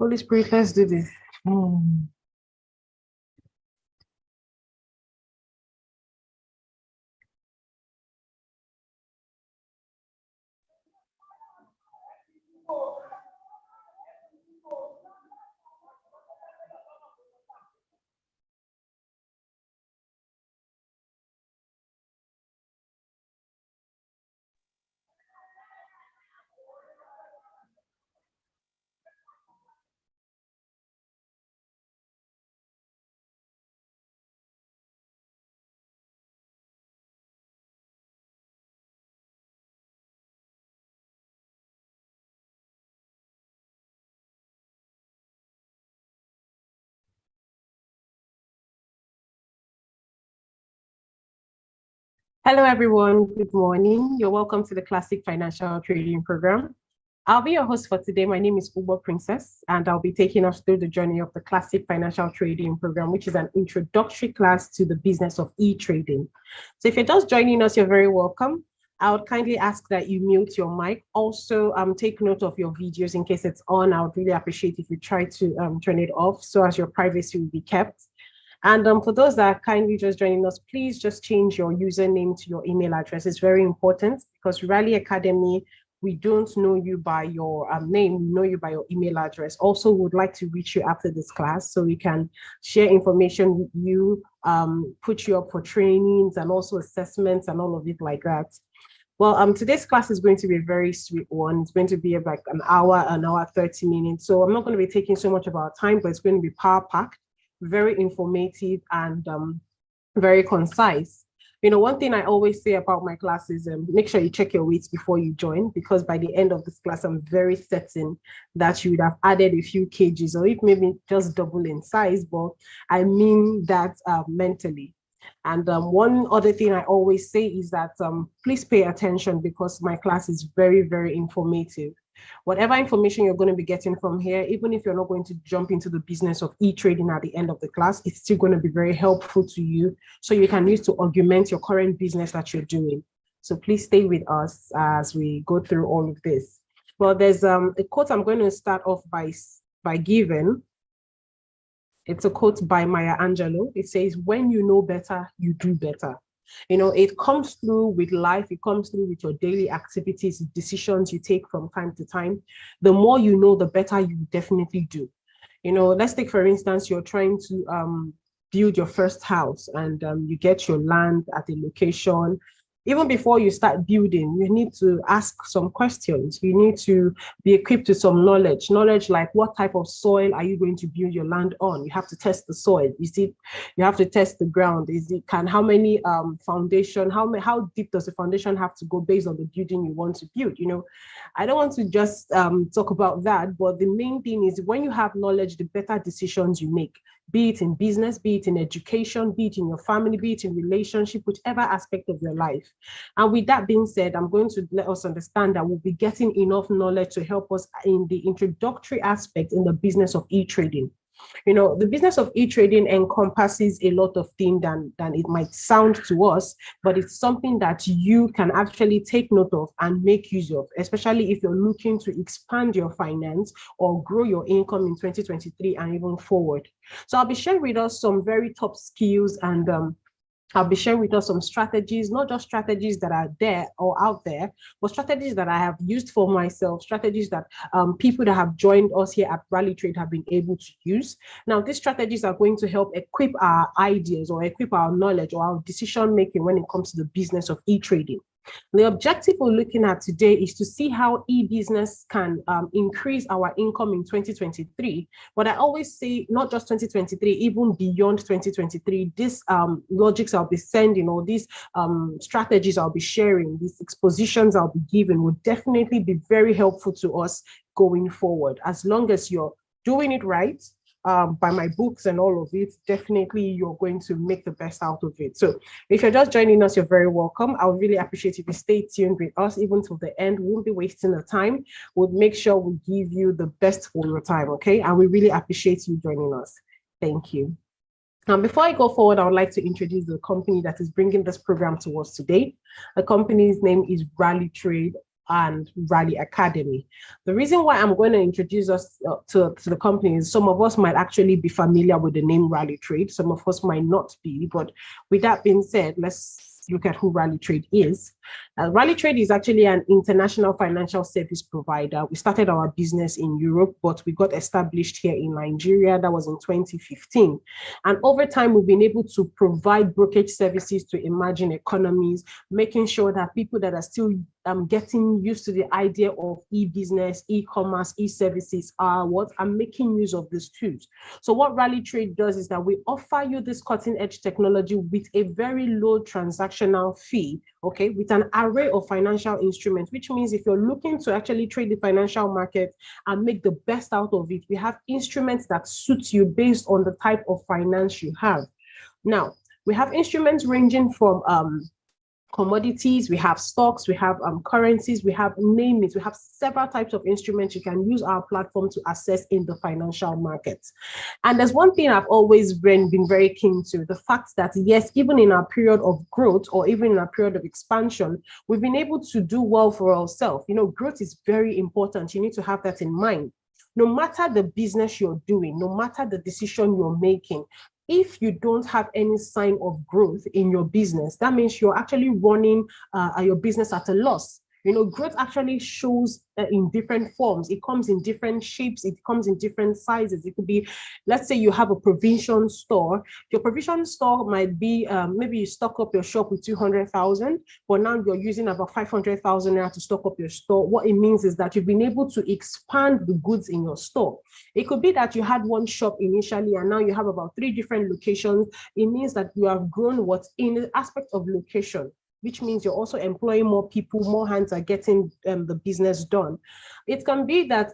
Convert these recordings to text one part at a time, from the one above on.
Holy Spirit, let's do this. Hello, everyone. Good morning. You're welcome to the Classic Financial Trading Program. I'll be your host for today. My name is Uber Princess, and I'll be taking us through the journey of the Classic Financial Trading Program, which is an introductory class to the business of e-trading. So if you're just joining us, you're very welcome. I would kindly ask that you mute your mic. Also, take note of your videos in case it's on. I would really appreciate if you try to turn it off so as your privacy will be kept. And for those that are kindly just joining us, please just change your username to your email address. It's very important because Rally Academy, we don't know you by your name, we know you by your email address. Also, we would like to reach you after this class so we can share information with you, put you up for trainings and also assessments and all of it like that. Well, today's class is going to be a very sweet one. It's going to be like an hour 30 minutes. So I'm not going to be taking so much of our time, but it's going to be power-packed, very informative and very concise. You know, one thing I always say about my class is make sure you check your weights before you join, because by the end of this class, I'm very certain that you would have added a few kgs or it maybe just double in size, but I mean that mentally. And one other thing I always say is that please pay attention because my class is very, very informative. Whatever information you're going to be getting from here, even if you're not going to jump into the business of e-trading at the end of the class, it's still going to be very helpful to you so you can use to augment your current business that you're doing. So please stay with us as we go through all of this. Well, there's a quote I'm going to start off by giving. It's a quote by Maya Angelou. It says, when you know better, you do better. You know, it comes through with life. It comes through with your daily activities, decisions you take from time to time. The more you know, the better you definitely do. You know, let's take, for instance, you're trying to build your first house and you get your land at a location. Even before you start building, you need to ask some questions. You need to be equipped with some knowledge like what type of soil are you going to build your land on? You have to test the soil. You have to test the ground. How many foundation, how deep does the foundation have to go based on the building you want to build? You know, I don't want to just talk about that, but the main thing is when you have knowledge, the better decisions you make, be it in business, be it in education, be it in your family, be it in relationship, whichever aspect of your life. And with that being said, I'm going to let us understand that we'll be getting enough knowledge to help us in the introductory aspect in the business of e-trading. You know, the business of e-trading encompasses a lot of things than it might sound to us, but it's something that you can actually take note of and make use of, especially if you're looking to expand your finance or grow your income in 2023 and even forward. So I'll be sharing with us some very top skills and I'll be sharing with us some strategies, not just strategies that are there or out there, but strategies that I have used for myself, strategies that people that have joined us here at Rally Trade have been able to use. Now, these strategies are going to help equip our ideas or equip our knowledge or our decision making when it comes to the business of e-trading. The objective we're looking at today is to see how e-business can increase our income in 2023. But I always say not just 2023, even beyond 2023, these logics I'll be sending or these strategies I'll be sharing, these expositions I'll be giving will definitely be very helpful to us going forward. As long as you're doing it right, by my books and all of it, definitely you're going to make the best out of it. So if you're just joining us, you're very welcome. I would really appreciate if you stay tuned with us even till the end. We won't be wasting the time. We'll make sure we give you the best for your time, okay? And we really appreciate you joining us. Thank you. Before I go forward, I would like to introduce the company that is bringing this program to us today. The company's name is Rally Trade. and Rally Academy. The reason why I'm going to introduce us to the company is some of us might actually be familiar with the name Rally Trade. Some of us might not be, but with that being said, let's look at who Rally Trade is. Rally Trade is actually an international financial service provider. We started our business in Europe, but we got established here in Nigeria. That was in 2015. And over time, we've been able to provide brokerage services to emerging economies, making sure that people that are still getting used to the idea of e-business, e-commerce, e-services are making use of these tools. So what Rally Trade does is that we offer you this cutting edge technology with a very low transactional fee, okay, with an array of financial instruments, which means if you're looking to actually trade the financial market and make the best out of it, we have instruments that suit you based on the type of finance you have. Now, we have instruments ranging from commodities, we have stocks, we have currencies, we have name it, we have several types of instruments you can use our platform to access in the financial markets. And there's one thing I've always been very keen to, the fact that yes, even in our period of growth or even in our period of expansion, we've been able to do well for ourselves. You know, growth is very important. You need to have that in mind. No matter the business you're doing, no matter the decision you're making, if you don't have any sign of growth in your business, that means you're actually running your business at a loss. You know, growth actually shows in different forms. It comes in different shapes. It comes in different sizes. It could be, let's say you have a provision store. Your provision store might be, maybe you stock up your shop with 200,000, but now you're using about 500,000 naira to stock up your store. What it means is that you've been able to expand the goods in your store. It could be that you had one shop initially and now you have about 3 different locations. It means that you have grown what's in the aspect of location, which means you're also employing more people, more hands are getting the business done. It can be that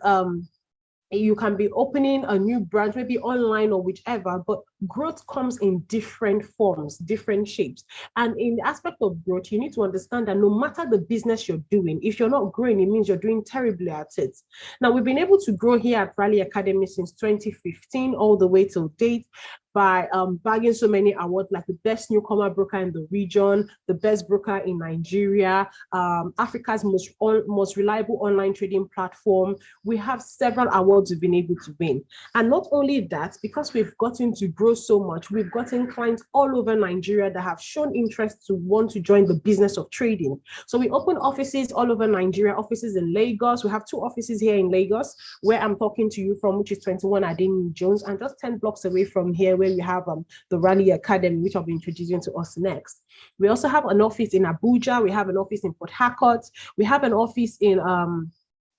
you can be opening a new branch, maybe online or whichever, but growth comes in different forms, different shapes. And in the aspect of growth, you need to understand that no matter the business you're doing, if you're not growing, it means you're doing terribly at it. Now, we've been able to grow here at Rally Academy since 2015, all the way till date, by bagging so many awards like the best newcomer broker in the region, the best broker in Nigeria, Africa's most reliable online trading platform. We have several awards we've been able to win. And not only that, because we've gotten to grow so much, we've gotten clients all over Nigeria that have shown interest to want to join the business of trading. So we open offices all over Nigeria, offices in Lagos. We have 2 offices here in Lagos, where I'm talking to you from, which is 21 Adeniyi Jones, and just 10 blocks away from here, where we have the Rally Academy, which I'll be introducing to us next. We also have an office in Abuja. We have an office in Port Harcourt. We have an office in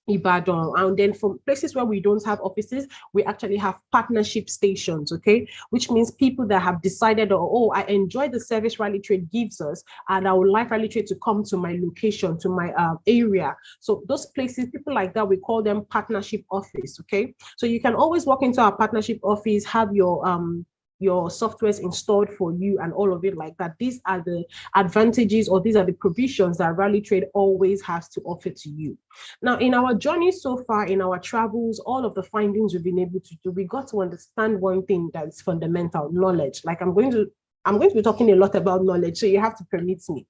Ibadan. And then from places where we don't have offices, we actually have partnership stations, okay? Which means people that have decided, oh, I enjoy the service Rally Trade gives us, and I would like Rally Trade to come to my location, to my area. So those places, people like that, we call them partnership office, okay? So you can always walk into our partnership office, have your softwares installed for you and all of it like that. These are the advantages, or these are the provisions that Rally Trade always has to offer to you. Now, in our journey so far, in our travels, all of the findings we've been able to do, we got to understand one thing that is fundamental: knowledge. Like I'm going to be talking a lot about knowledge, so you have to permit me.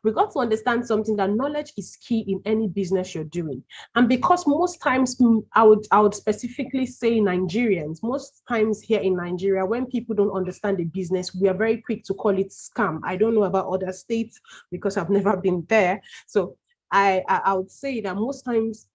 We got to understand something, that knowledge is key in any business you're doing. And because most times, I would specifically say Nigerians, most times here in Nigeria, when people don't understand the business, we are very quick to call it scam. I don't know about other states because I've never been there. So I would say that most times,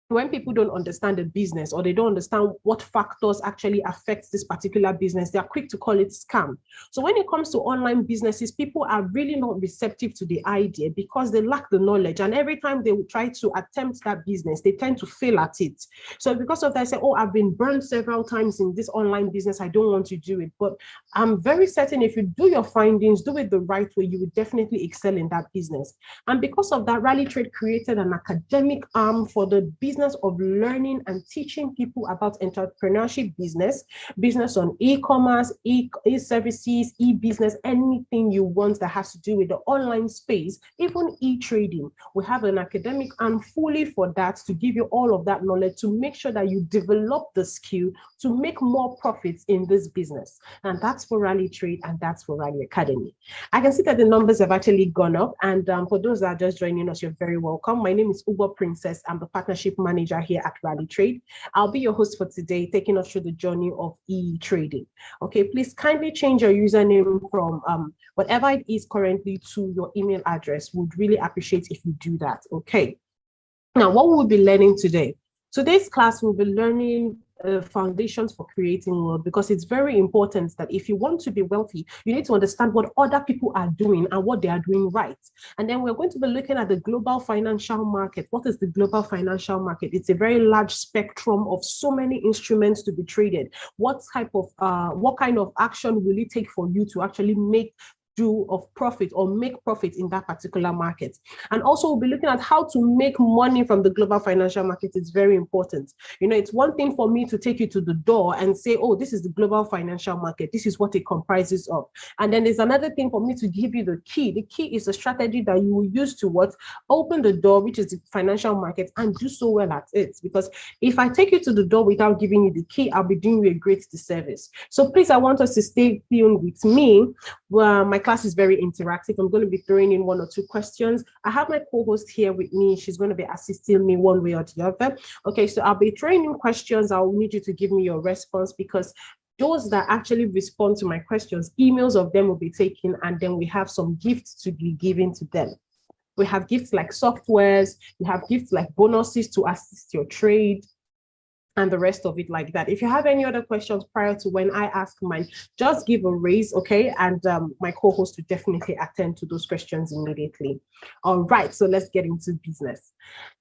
when people don't understand the business, or they don't understand what factors actually affect this particular business, they are quick to call it scam. So when it comes to online businesses, people are really not receptive to the idea because they lack the knowledge. And every time they try to attempt that business, they tend to fail at it. So because of that, I say, oh, I've been burned several times in this online business, I don't want to do it. But I'm very certain if you do your findings, do it the right way, you would definitely excel in that business. And because of that, Rally Trade created an academic arm for the business business of learning and teaching people about entrepreneurship business on e-commerce, e-services, e-business, anything you want that has to do with the online space, even e-trading. We have an academic arm fully for that, to give you all of that knowledge, to make sure that you develop the skill to make more profits in this business. And that's for Rally Trade, and that's for Rally Academy. I can see that the numbers have actually gone up. And for those that are just joining us, you're very welcome. My name is Uber Princess. I'm the partnership manager here at Rally Trade. I'll be your host for today, taking us through the journey of e-trading. Okay, please kindly change your username from whatever it is currently to your email address. Would really appreciate if you do that. Okay. Now, what we'll be learning today. Today's class, we'll be learning foundations for creating wealth, because it's very important that if you want to be wealthy, you need to understand what other people are doing and what they are doing right. And then we're going to be looking at the global financial market. What is the global financial market? It's a very large spectrum of so many instruments to be traded. What kind of action will it take for you to actually make do of profit or make profit in that particular market? And also we'll be looking at how to make money from the global financial market. It's very important. You know, it's one thing for me to take you to the door and say, oh, this is the global financial market, this is what it comprises of. And then there's another thing for me to give you the key. The key is a strategy that you will use to what? Open the door, which is the financial market, and do so well at it. Because if I take you to the door without giving you the key, I'll be doing you a great disservice. So please, I want us to stay tuned with me. My class is very interactive. I'm going to be throwing in one or two questions. I have my co-host here with me. She's going to be assisting me one way or the other. Okay, so I'll be throwing in questions. I'll need you to give me your response, because those that actually respond to my questions, emails of them will be taken, and then we have some gifts to be given to them. We have gifts like softwares, we have gifts like bonuses to assist your trade, and the rest of it like that. If you have any other questions prior to when I ask mine, just give a raise, okay? And my co-host will definitely attend to those questions immediately. All right, so let's get into business.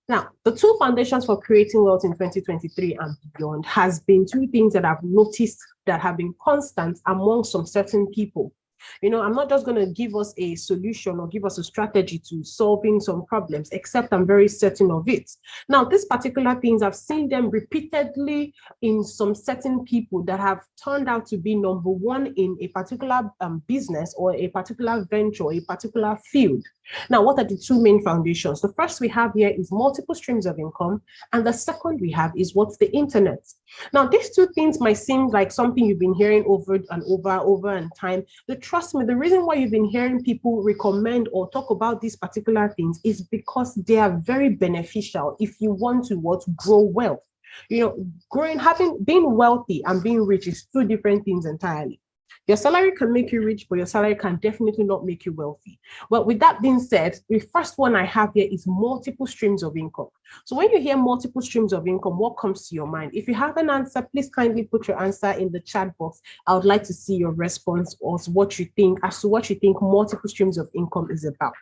Now, the two foundations for creating wealth in 2023 and beyond has been two things that I've noticed that have been constant among some certain people. You know, I'm not just going to give us a solution or give us a strategy to solving some problems, except I'm very certain of it. Now, these particular things, I've seen them repeatedly in some certain people that have turned out to be number one in a particular business or a particular venture, a particular field. Now, what are the two main foundations? The first we have here is multiple streams of income, and the second we have is what's the internet. Now, these two things might seem like something you've been hearing over and over and time. But trust me, the reason why you've been hearing people recommend or talk about these particular things is because they are very beneficial if you want to grow wealth. You know, being wealthy and being rich is two different things entirely. Your salary can make you rich, but your salary can definitely not make you wealthy. Well, with that being said, the first one I have here is multiple streams of income. So when you hear multiple streams of income, what comes to your mind? If you have an answer, please kindly put your answer in the chat box. I would like to see your response or what you think multiple streams of income is about.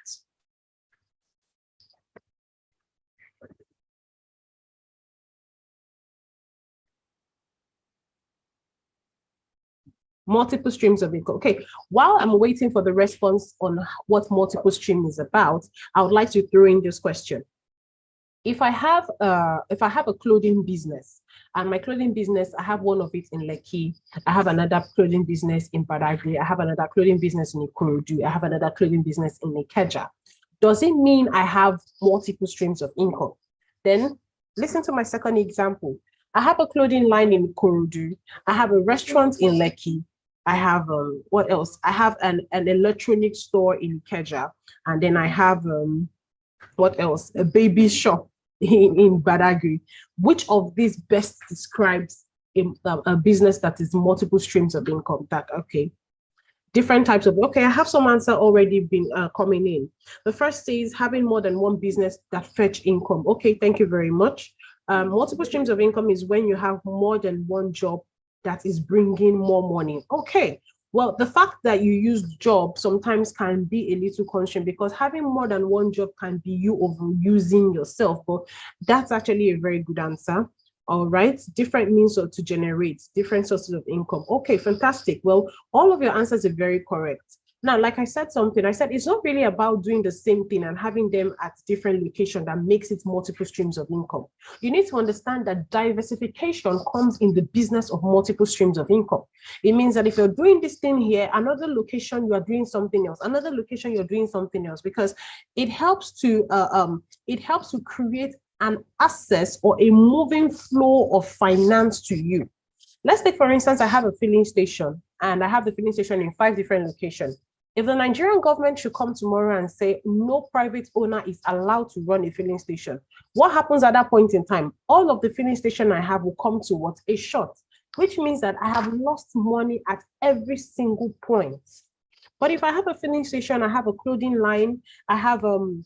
Multiple streams of income. Okay, while I'm waiting for the response on what multiple stream is about, I would like to throw in this question. If I have a clothing business, and my clothing business, I have one of it in Lekki, I have another clothing business in Badagry, I have another clothing business in Ikorodu, I have another clothing business in Ikeja. Does it mean I have multiple streams of income? Then listen to my second example. I have a clothing line in Ikorodu, I have a restaurant in Lekki, I have what else? I have an electronics store in Ikeja, and then I have what else? A baby shop in Badagry. Which of these best describes a business that is multiple streams of income? That okay, different types of okay. I have some answer already been coming in. The first is having more than one business that fetch income. Okay, thank you very much. Multiple streams of income is when you have more than one job that is bringing more money. Okay, well, the fact that you use job sometimes can be a little constraint, because having more than one job can be you overusing yourself, but that's actually a very good answer. All right, different means to generate different sources of income. Okay, fantastic. Well, all of your answers are very correct. Now, like I said something, I said it's not really about doing the same thing and having them at different locations that makes it multiple streams of income. You need to understand that diversification comes in the business of multiple streams of income. It means that if you're doing this thing here, another location you are doing something else, another location you're doing something else, because it helps to create an access or a moving flow of finance to you. Let's take, for instance, I have a filling station and I have the filling station in 5 different locations. If the Nigerian government should come tomorrow and say no private owner is allowed to run a filling station, what happens at that point in time? All of the filling station I have will come to what? A short, which means that I have lost money at every single point. But if I have a filling station, I have a clothing line, I have an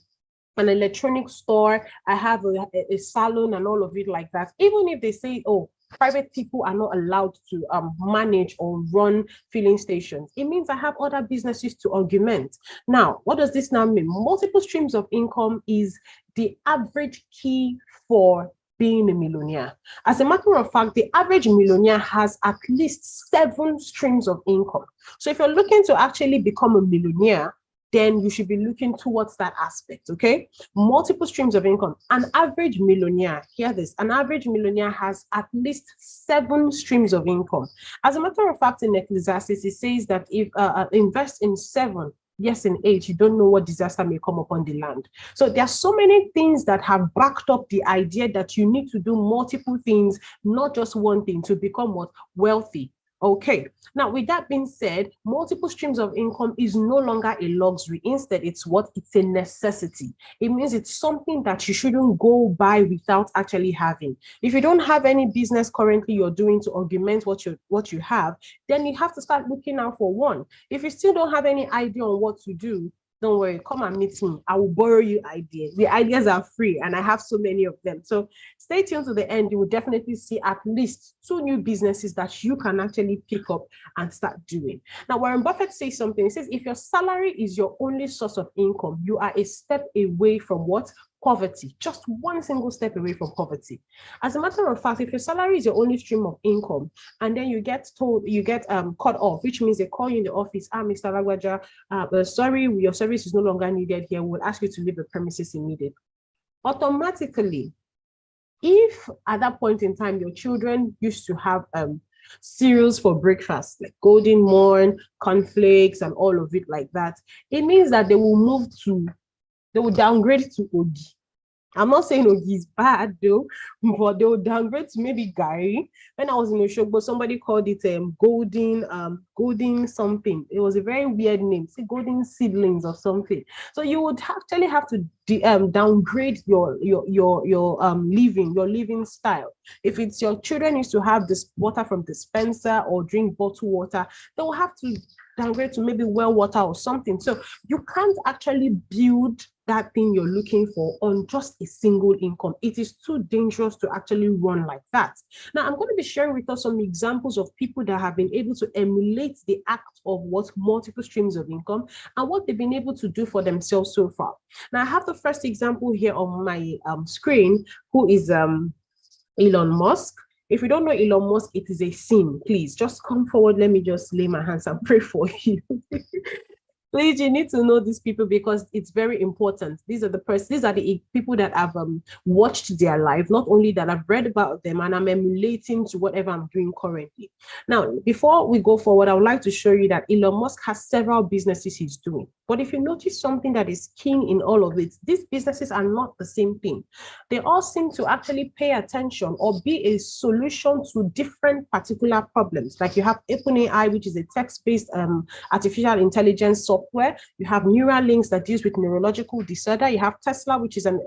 electronic store, I have a salon and all of it like that, even if they say, oh, private people are not allowed to manage or run filling stations, it means I have other businesses to augment. Now, what does this now mean? Multiple streams of income is the average key for being a millionaire. As a matter of fact, the average millionaire has at least 7 streams of income. So if you're looking to actually become a millionaire, then you should be looking towards that aspect, okay? Multiple streams of income. An average millionaire, hear this, an average millionaire has at least 7 streams of income. As a matter of fact, in Ecclesiastes, it says that if invest in 7, yes, in 8, you don't know what disaster may come upon the land. So there are so many things that have backed up the idea that you need to do multiple things, not just one thing, to become what? Wealthy. Okay, now with that being said, multiple streams of income is no longer a luxury. Instead, it's what? It's a necessity. It means it's something that you shouldn't go by without actually having. If you don't have any business currently you're doing to augment what you have, then you have to start looking out for one. If you still don't have any idea on what to do, don't worry, come and meet me. I will borrow you ideas. The ideas are free and I have so many of them. So stay tuned to the end. You will definitely see at least 2 new businesses that you can actually pick up and start doing. Now, Warren Buffett says something. He says, if your salary is your only source of income, you are a step away from what? Poverty. Just one single step away from poverty. As a matter of fact, if your salary is your only stream of income and then you get cut off, which means they call you in the office, Mr. Lagwaja, sorry, your service is no longer needed here. We'll ask you to leave the premises immediately. Automatically, if at that point in time your children used to have cereals for breakfast, like Golden Morn, cornflakes, and all of it like that, it means that they will downgrade to Ogi. I'm not saying Ogi is bad though, but they will downgrade to maybe Gary. When I was in Oshogbo, somebody called it golden something. It was a very weird name, say golden seedlings or something. So you would actually have to downgrade your living style. If it's your children used to have this water from dispenser or drink bottled water, they will have to downgrade to maybe well water or something. So you can't actually build that thing you're looking for on just a single income. It is too dangerous to actually run like that. Now, I'm going to be sharing with us some examples of people that have been able to emulate the act of what multiple streams of income and what they've been able to do for themselves so far. Now, I have the first example here on my screen, who is Elon Musk. If you don't know Elon Musk, it is a sin. Please just come forward. Let me just lay my hands and pray for you. Please, you need to know these people because it's very important. These are the people that I've watched their life, not only that I've read about them and I'm emulating to whatever I'm doing currently. Now, before we go forward, I would like to show you that Elon Musk has several businesses he's doing. But if you notice something that is key in all of it, these businesses are not the same thing. They all seem to actually pay attention or be a solution to different particular problems. Like you have OpenAI, which is a text-based artificial intelligence software. You have Neuralinks that deals with neurological disorder. You have Tesla, which is an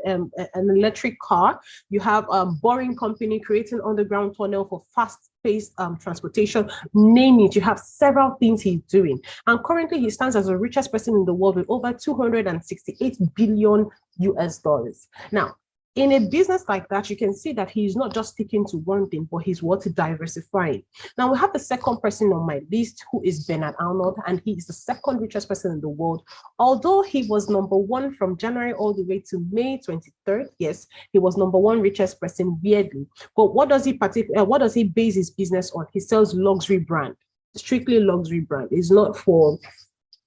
electric car. You have Boring Company creating underground tunnel for fast-paced transportation. Name it. You have several things he's doing. And currently, he stands as the richest person in the world with over 268 billion US dollars. Now, in a business like that, you can see that he's not just sticking to one thing, but he's diversifying. Now, we have the second person on my list, who is Bernard Arnault, and he is the second richest person in the world. Although he was #1 from January all the way to May 23rd, yes, he was #1 richest person, weirdly. But what does he base his business on? He sells luxury brand, strictly luxury brand. It's not for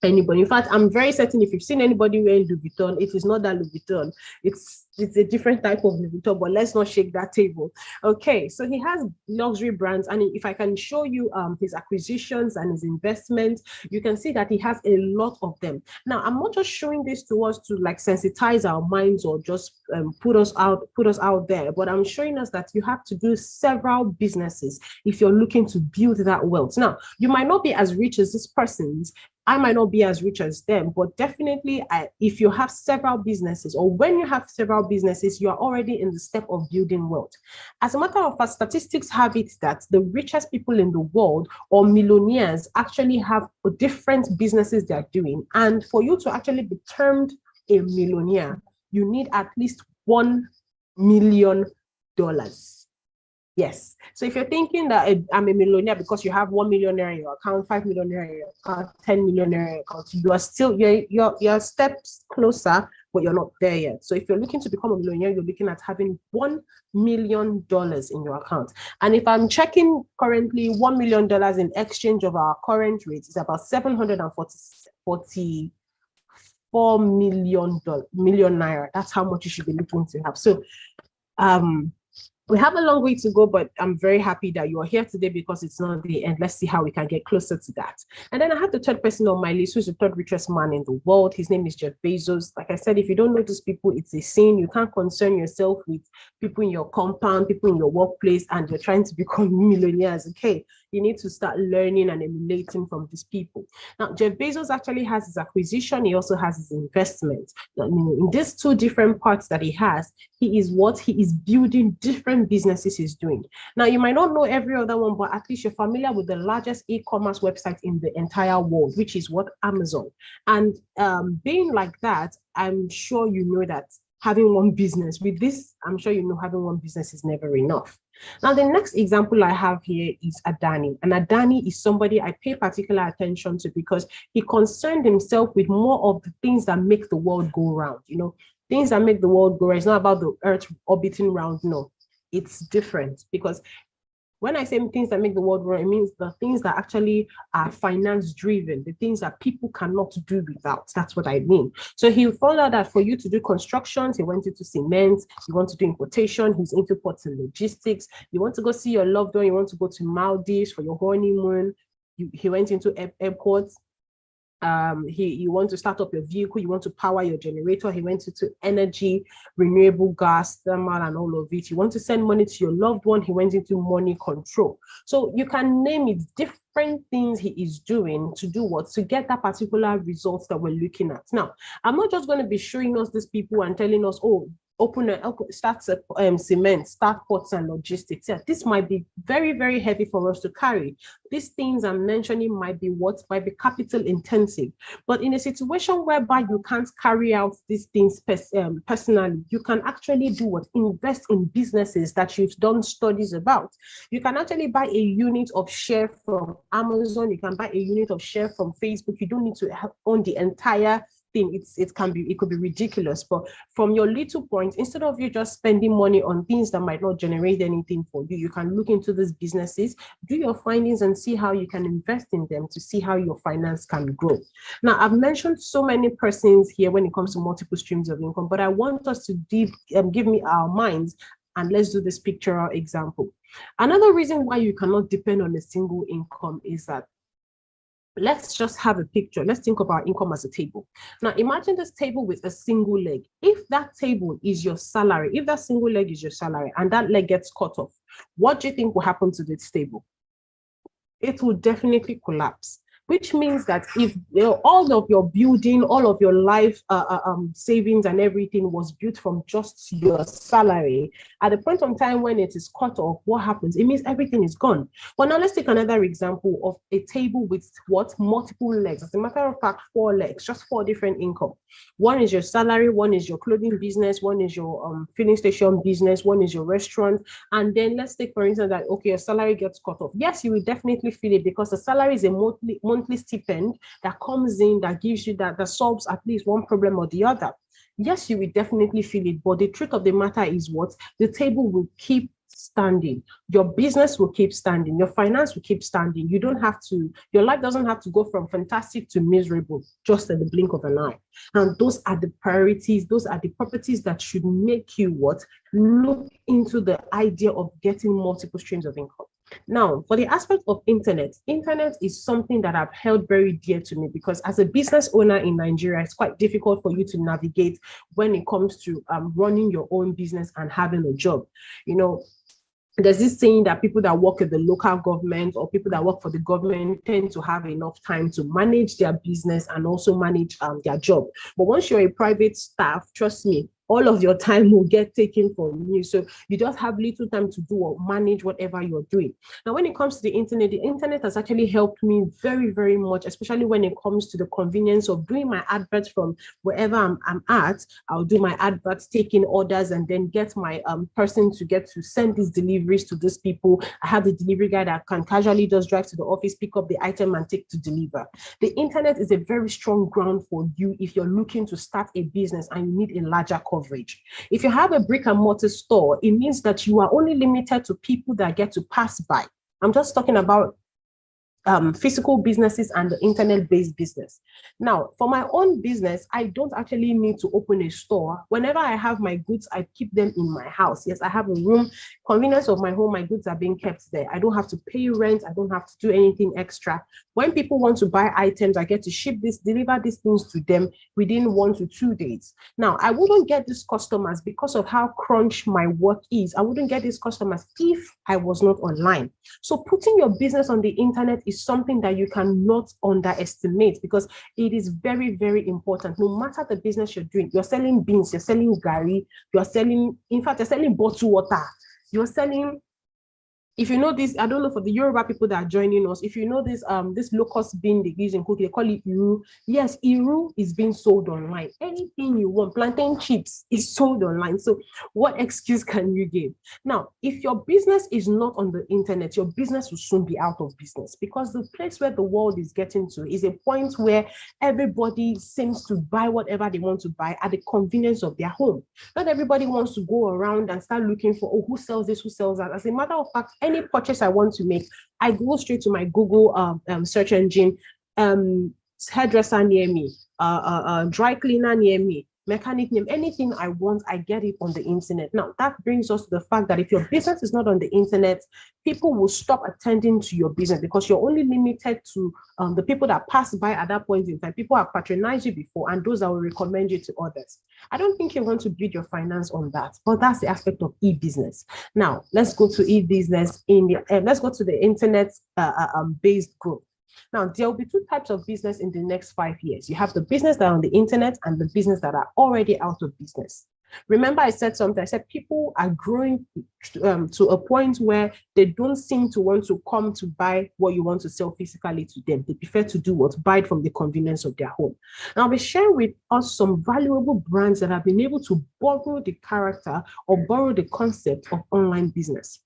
anybody. In fact, I'm very certain if you've seen anybody wearing Louis Vuitton, it is not that Louis Vuitton. It's a different type of Louis Vuitton, but let's not shake that table. Okay, so he has luxury brands, and if I can show you his acquisitions and his investments, you can see that he has a lot of them. Now, I'm not just showing this to us to like sensitize our minds or just put us out there, but I'm showing us that you have to do several businesses if you're looking to build that wealth. Now, you might not be as rich as this person's, I might not be as rich as them, but definitely if you have several businesses, or when you have several businesses, you are already in the step of building wealth. As a matter of fact, statistics have it that the richest people in the world, or millionaires, actually have different businesses they're doing. And for you to actually be termed a millionaire, you need at least $1 million. Yes. So if you're thinking that I'm a millionaire because you have 1 millionaire in your account, 5 millionaire in your account, 10 millionaire in your account, you are still, you're steps closer, but you're not there yet. So if you're looking to become a millionaire, you're looking at having $1 million in your account. And if I'm checking currently, $1 million in exchange of our current rates is about $744 million naira. That's how much you should be looking to have. So we have a long way to go, but I'm very happy that you are here today because it's not the end. Let's see how we can get closer to that. And then I have the third person on my list, who's the third richest man in the world. His name is Jeff Bezos. Like I said, if you don't know these people, it's a sin. You can't concern yourself with people in your compound, people in your workplace, and you're trying to become millionaires. Okay, you need to start learning and emulating from these people. Now, Jeff Bezos actually has his acquisition. He also has his investment. In these two different parts that he has, he is building different businesses he's doing. Now, you might not know every other one, but at least you're familiar with the largest e-commerce website in the entire world, which is what? Amazon. And being like that, I'm sure you know that having one business with this, I'm sure you know having one business is never enough. Now, the next example I have here is Adani. And Adani is somebody I pay particular attention to because he concerned himself with more of the things that make the world go round. You know, things that make the world go round. It's not about the earth orbiting round. No, it's different, because when I say things that make the world run, it means the things that actually are finance driven, the things that people cannot do without. That's what I mean. So he found out that for you to do constructions, he went into cement, you want to do importation, he's into ports and logistics, you want to go see your loved one, you want to go to Maldives for your honeymoon, he went into airports. You want to start up your vehicle, you want to power your generator, he went into energy, renewable gas, thermal, and all of it. You want to send money to your loved one, he went into money control. So you can name it, different things he is doing to do what? To get that particular results that we're looking at. Now, I'm not just going to be showing us these people and telling us, oh, start cement, start ports and logistics. Yeah, this might be very, very heavy for us to carry. These things I'm mentioning might be capital intensive. But in a situation whereby you can't carry out these things personally, you can actually do what? Invest in businesses that you've done studies about. You can actually buy a unit of share from Amazon. You can buy a unit of share from Facebook. You don't need to own the entire thing. It could be ridiculous, but from your little point, instead of you just spending money on things that might not generate anything for you, you can look into these businesses, do your findings, and see how you can invest in them to see how your finance can grow. Now, I've mentioned so many persons here when it comes to multiple streams of income, but I want us to give me our minds, and let's do this pictorial example. Another reason why you cannot depend on a single income is that, let's just have a picture. Let's think of our income as a table. Now, imagine this table with a single leg. If that table is your salary, if that single leg is your salary and that leg gets cut off, what do you think will happen to this table? It will definitely collapse. Which means that if all of your building, all of your life savings and everything was built from just your salary, at the point of time when it is cut off, what happens? It means everything is gone. But now let's take another example of a table with what? Multiple legs. As a matter of fact, 4 legs, just 4 different income. One is your salary, one is your clothing business, one is your filling station business, one is your restaurant. And then let's take, for instance, that, okay, your salary gets cut off. Yes, you will definitely feel it, because the salary is a monthly stipend that comes in, that gives you that solves at least one problem or the other. Yes, you will definitely feel it, but the truth of the matter is what? The table will keep standing. Your business will keep standing. Your finance will keep standing. You don't have to, your life doesn't have to go from fantastic to miserable just at the blink of an eye. And those are the priorities. Those are the properties that should make you what? Look into the idea of getting multiple streams of income. Now, for the aspect of internet is something that I've held very dear to me, because as a business owner in Nigeria, it's quite difficult for you to navigate when it comes to running your own business and having a job. You know, there's this saying that people that work at the local government or people that work for the government tend to have enough time to manage their business and also manage their job. But once you're a private staff, trust me, all of your time will get taken from you. So you just have little time to do or manage whatever you're doing. Now, when it comes to the internet has actually helped me very, very much, especially when it comes to the convenience of doing my adverts from wherever I'm at. I'll do my adverts, taking orders, and then get my person to get to send these deliveries to these people. I have the delivery guy that can casually just drive to the office, pick up the item and take to deliver. The internet is a very strong ground for you if you're looking to start a business and you need a larger coverage. If you have a brick and mortar store, it means that you are only limited to people that get to pass by. I'm just talking about physical businesses and the internet-based business. Now, for my own business, I don't actually need to open a store. Whenever I have my goods, I keep them in my house. Yes, I have a room, convenience of my home, my goods are being kept there. I don't have to pay rent. I don't have to do anything extra. When people want to buy items, I get to deliver these things to them within 1 to 2 days. Now, I wouldn't get these customers because of how crunch my work is. I wouldn't get these customers if I was not online. So putting your business on the internet is something that you cannot underestimate, because it is very, very important. No matter the business you're doing, you're selling beans, you're selling gari, you're selling bottled water, you're selling, if you know this, I don't know for the Yoruba people that are joining us, if you know this locust bean they use in cooking, they call it Iru. Yes, Iru is being sold online. Anything you want, plantain chips is sold online. So what excuse can you give? Now, if your business is not on the internet, your business will soon be out of business, because the place where the world is getting to is a point where everybody seems to buy whatever they want to buy at the convenience of their home. Not everybody wants to go around and start looking for, oh, who sells this, who sells that. As a matter of fact, any purchase I want to make, I go straight to my Google search engine, hairdresser near me, dry cleaner near me, mechanic name, anything I want, I get it on the internet. Now, that brings us to the fact that if your business is not on the internet, people will stop attending to your business, because you're only limited to the people that pass by at that point in time. People have patronized you before, and those that will recommend you to others. I don't think you want to build your finance on that, but that's the aspect of e-business. Now, let's go to e-business let's go to the internet based growth. Now, there will be two types of business in the next 5 years. You have the business that are on the internet and the business that are already out of business. Remember, I said something. I said people are growing to a point where they don't seem to want to come to buy what you want to sell physically to them. They prefer to do what? Buy it from the convenience of their home. And I'll be sharing with us some valuable brands that have been able to borrow the character or borrow the concept of online business.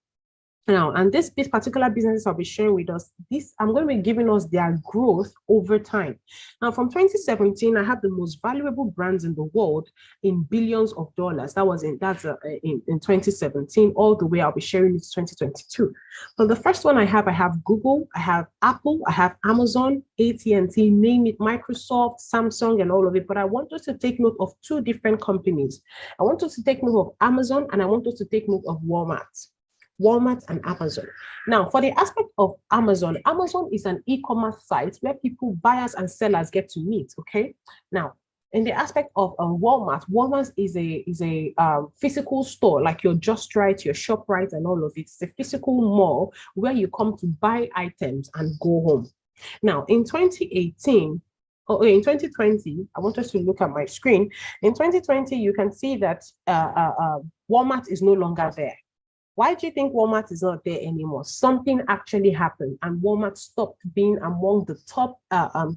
Now, and this particular business I'll be sharing with us, I'm going to be giving us their growth over time. Now, from 2017, I have the most valuable brands in the world in billions of dollars. That's in 2017, all the way I'll be sharing it to 2022. So the first one I have Google, I have Apple, I have Amazon, AT&T, name it, Microsoft, Samsung, and all of it. But I want us to take note of two different companies. I want us to take note of Amazon, and I want us to take note of Walmart and Amazon. Now, for the aspect of Amazon, Amazon is an e-commerce site where people, buyers and sellers, get to meet. Okay. Now, in the aspect of Walmart is a physical store, like your Just Right, your ShopRite, and all of it. It's a physical mall where you come to buy items and go home. Now, in 2020, I want us to look at my screen. In 2020, you can see that Walmart is no longer there. Why do you think Walmart is not there anymore? Something actually happened, and Walmart stopped being among the top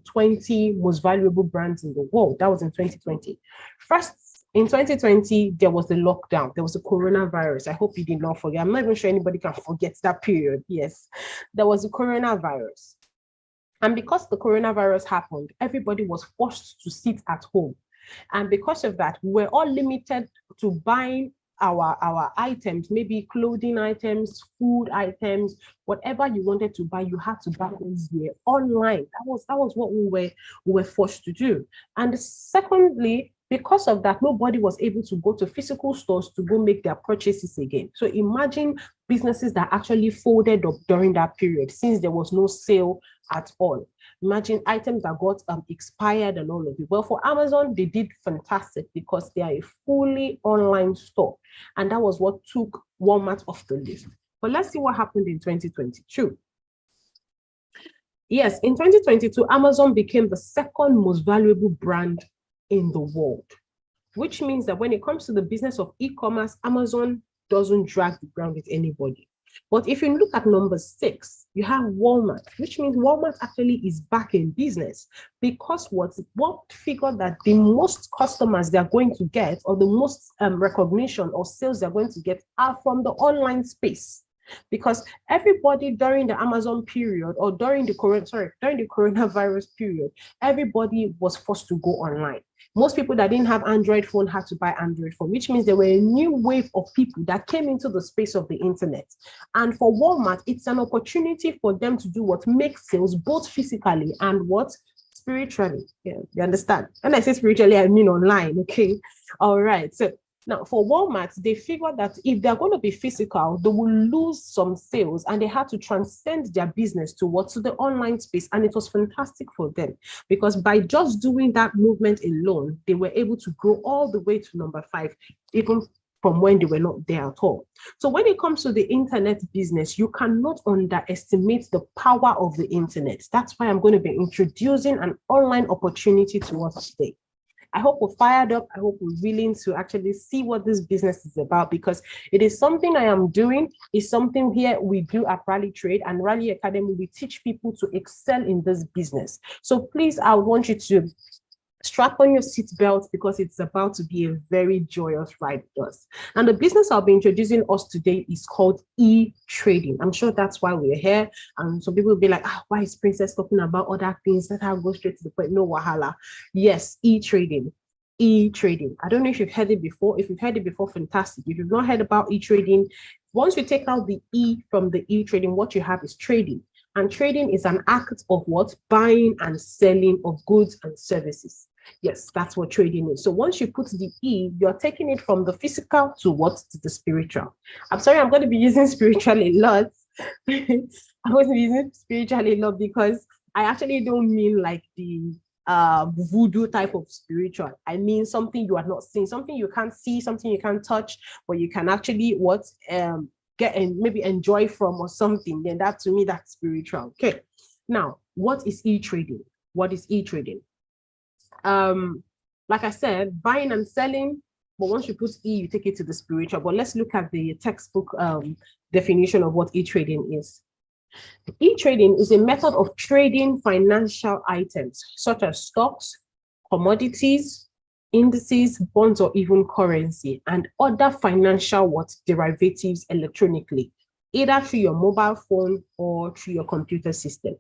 20 most valuable brands in the world. That was in 2020. First, in 2020, there was the lockdown. There was the coronavirus. I hope you did not forget. I'm not even sure anybody can forget that period. Yes, there was the coronavirus. And because the coronavirus happened, everybody was forced to sit at home. And because of that, we were all limited to buying our items, maybe clothing items, food items, whatever you wanted to buy, you had to buy easier online. That was what we were forced to do. And secondly, because of that, nobody was able to go to physical stores to go make their purchases again. So imagine businesses that actually folded up during that period, since there was no sale at all. Imagine items that got expired and all of it. Well, for Amazon, they did fantastic because they are a fully online store. And that was what took Walmart off the list. But let's see what happened in 2022. Yes, in 2022, Amazon became the second most valuable brand in the world, which means that when it comes to the business of e-commerce, Amazon doesn't drag the ground with anybody. But if you look at number 6, you have Walmart, which means Walmart actually is back in business, because what figured that the most customers they're going to get, or the most recognition or sales they're going to get, are from the online space. Because everybody during the Amazon period, or during the coronavirus period, everybody was forced to go online. Most people that didn't have Android phone had to buy Android phone, which means there were a new wave of people that came into the space of the internet. And for Walmart, it's an opportunity for them to do what makes sales, both physically and what spiritually. Yeah, you understand? When I say spiritually, I mean online. Okay. All right. So now, for Walmart, they figured that if they're going to be physical, they will lose some sales, and they had to transcend their business to the online space. And it was fantastic for them, because by just doing that movement alone, they were able to grow all the way to number 5, even from when they were not there at all. So when it comes to the internet business, you cannot underestimate the power of the internet. That's why I'm going to be introducing an online opportunity to us today. I hope we're fired up. I hope we're willing to actually see what this business is about, because it is something I am doing. It's something here we do at Rally Trade, and Rally Academy. We teach people to excel in this business. So please, I want you to strap on your seatbelt, because it's about to be a very joyous ride with us. And the business I'll be introducing us today is called e-trading. I'm sure that's why we're here. And some people will be like, why is Princess talking about other things? Let her go straight to the point. No wahala. Yes, e-trading. E-trading. I don't know if you've heard it before. If you've heard it before, fantastic. If you've not heard about e-trading, once you take out the E from the e-trading, what you have is trading. And trading is an act of what? Buying and selling of goods and services. Yes, that's what trading is. So once you put the E, you're taking it from the physical to what? To the spiritual. I'm sorry, I'm going to be using spiritual a lot. I'm going to be using spiritual a lot, because I actually don't mean like the voodoo type of spiritual. I mean something you are not seeing, something you can't see, something you can't touch, but you can actually get and maybe enjoy from or something. Then that, to me, that's spiritual. Okay. Now, what is e-trading? What is e-trading? Like I said, buying and selling, but once you put E, you take it to the spiritual. But let's look at the textbook definition of what e-trading is. E-trading is a method of trading financial items such as stocks, commodities, indices, bonds, or even currency, and other financial derivatives electronically, either through your mobile phone or through your computer system.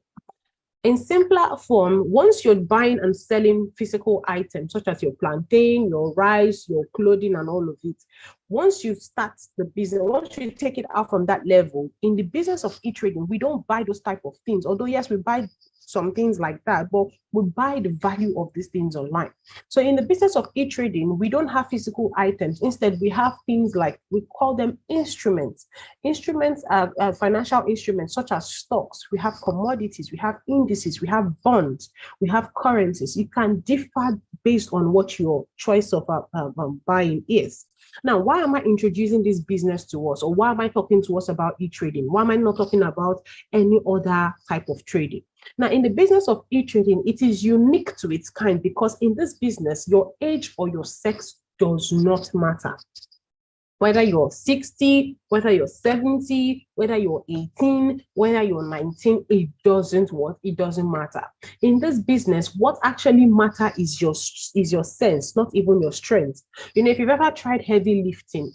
In simpler form, once you're buying and selling physical items such as your plantain, your rice, your clothing, and all of it, once you start the business, once you take it out from that level, in the business of e-trading, we don't buy those type of things. Although, yes, we buy some things like that, but we buy the value of these things online. So in the business of e-trading, we don't have physical items. Instead, we have things like, we call them instruments. Instruments are financial instruments such as stocks. We have commodities, we have indices, we have bonds, we have currencies. You can differ based on what your choice of buying is. Now, why am I introducing this business to us, or why am I talking to us about e-trading? Why am I not talking about any other type of trading? Now, in the business of e-trading, it is unique to its kind, because in this business, your age or your sex does not matter. Whether you're 60, whether you're 70, whether you're 18, whether you're 19, it doesn't matter. In this business, what actually matters is your sense, not even your strength. You know, if you've ever tried heavy lifting,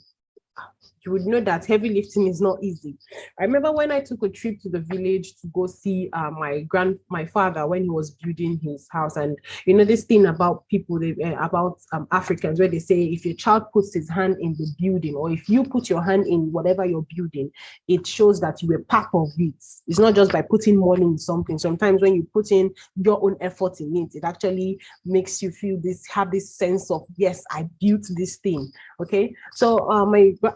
you would know that heavy lifting is not easy. I remember when I took a trip to the village to go see my father when he was building his house, and you know this thing about people, about Africans, where they say if your child puts his hand in the building, or if you put your hand in whatever you're building, it shows that you were part of it. It's not just by putting money in something. Sometimes when you put in your own effort in it, it actually makes you feel have this sense of, yes, I built this thing. Okay, so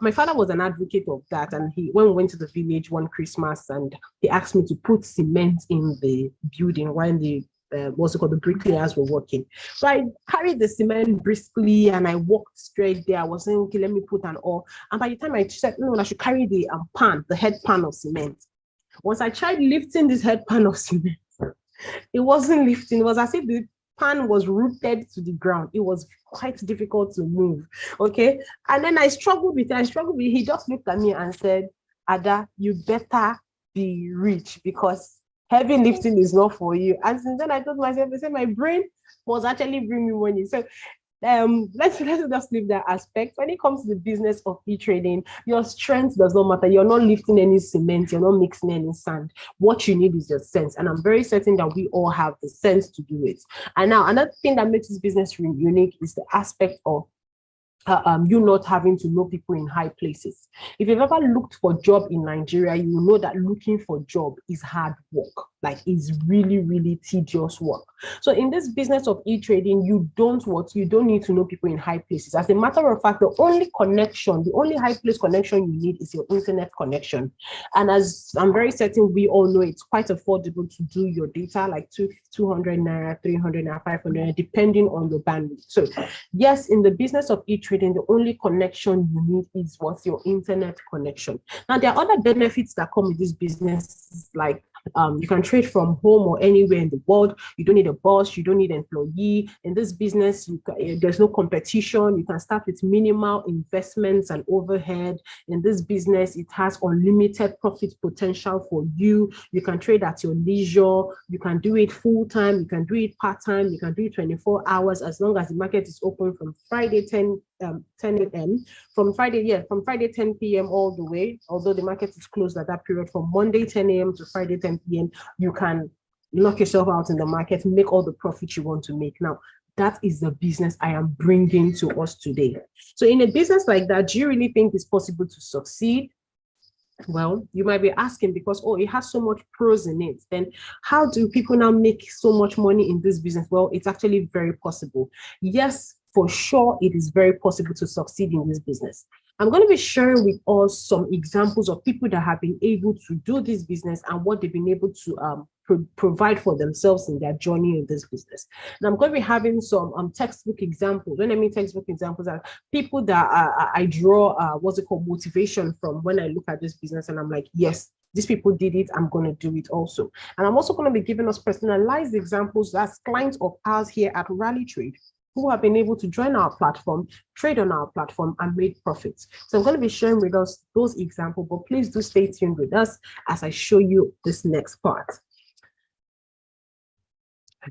my father was an advocate of that, and when we went to the village one Christmas, and he asked me to put cement in the building when the what's it called, the bricklayers were working. So I carried the cement briskly and I walked straight there. I was saying, okay, let me put an oil. And by the time I said, no, I should carry the the head pan of cement. Once I tried lifting this head pan of cement, it wasn't lifting. It was as if the pan was rooted to the ground. It was quite difficult to move. Okay. And then I struggled with it. He just looked at me and said, Ada, you better be rich, because heavy lifting is not for you. And since then I told myself, I said my brain was actually bringing me money. So let's just leave that aspect. When it comes to the business of e-trading, your strength does not matter. You're not lifting any cement, you're not mixing any sand. What you need is your sense, and I'm very certain that we all have the sense to do it. And now another thing that makes this business unique is the aspect of you not having to know people in high places. If you've ever looked for a job in Nigeria, you will know that looking for a job is hard work. Like, it's really, really tedious work. So in this business of e-trading, you don't need to know people in high places. As a matter of fact, the only high place connection you need is your internet connection. And as I'm very certain we all know, it's quite affordable to do your data, like 200 naira, 300 naira, 500, depending on your bandwidth. So yes, in the business of e-trading, the only connection you need is what's your internet connection. Now, there are other benefits that come with this business, like you can trade from home or anywhere in the world. You don't need a boss, you don't need an employee. In this business, there's no competition. You can start with minimal investments and overhead. In this business, it has unlimited profit potential for you. You can trade at your leisure. You can do it full-time. You can do it part-time. You can do it 24 hours, as long as the market is open from Friday 10 a.m. from Friday 10 p.m. all the way, although the market is closed at that period. From Monday 10 a.m. to Friday 10 p.m. you can knock yourself out in the market, make all the profit you want to make. Now, that is the business I am bringing to us today. So in a business like that, do you really think it's possible to succeed? Well, you might be asking, because, it has so much pros in it. Then how do people now make so much money in this business? Well, it's actually very possible. Yes, for sure, it is very possible to succeed in this business. I'm going to be sharing with us some examples of people that have been able to do this business and what they've been able to provide for themselves in their journey in this business. And I'm going to be having some textbook examples. When I mean textbook examples, are people that I draw motivation from when I look at this business, and I'm like, yes, these people did it, I'm going to do it also. And I'm also going to be giving us personalized examples as clients of ours here at Rally Trade, who have been able to join our platform, trade on our platform, and make profits. So I'm going to be sharing with us those examples, but please do stay tuned with us as I show you this next part.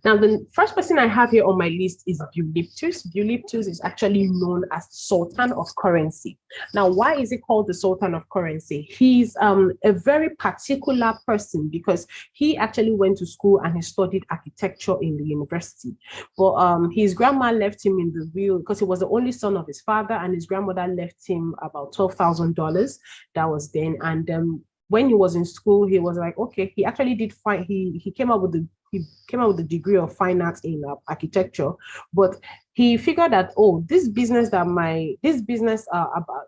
Now, the first person I have here on my list is Bulliptus. Bulliptus is actually known as Sultan of Currency. Now, why is it called the Sultan of Currency? He's a very particular person because he actually went to school and he studied architecture in the university. But his grandma left him in the will because he was the only son of his father, and his grandmother left him about $12,000. That was then. And when he was in school, he was like, okay, he actually did fine. He came up with the degree of fine arts in architecture, but he figured that,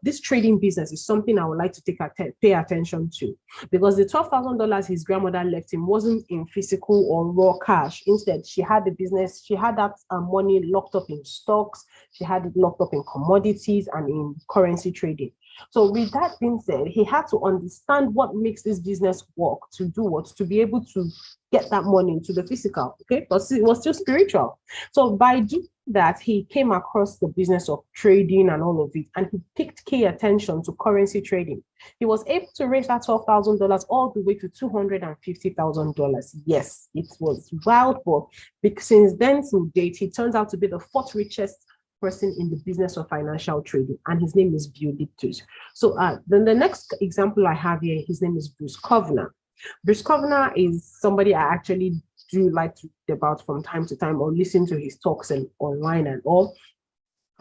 this trading business is something I would like to pay attention to, because the $12,000 his grandmother left him wasn't in physical or raw cash. Instead, she had the business, she had that money locked up in stocks, she had it locked up in commodities and in currency trading. So with that being said, he had to understand what makes this business work, to do what, to be able to get that money into the physical, okay? But it was still spiritual. So by doing that, he came across the business of trading and all of it, and he picked key attention to currency trading. He was able to raise that $12,000 all the way to $250,000. Yes, it was wild, but since then to date, he turns out to be the fourth richest person in the business of financial trading, and his name is Bill Liptus. So then the next example I have here, his name is Bruce Kovner. Bruce Kovner is somebody I actually do like to read about from time to time or listen to his talks and online and all.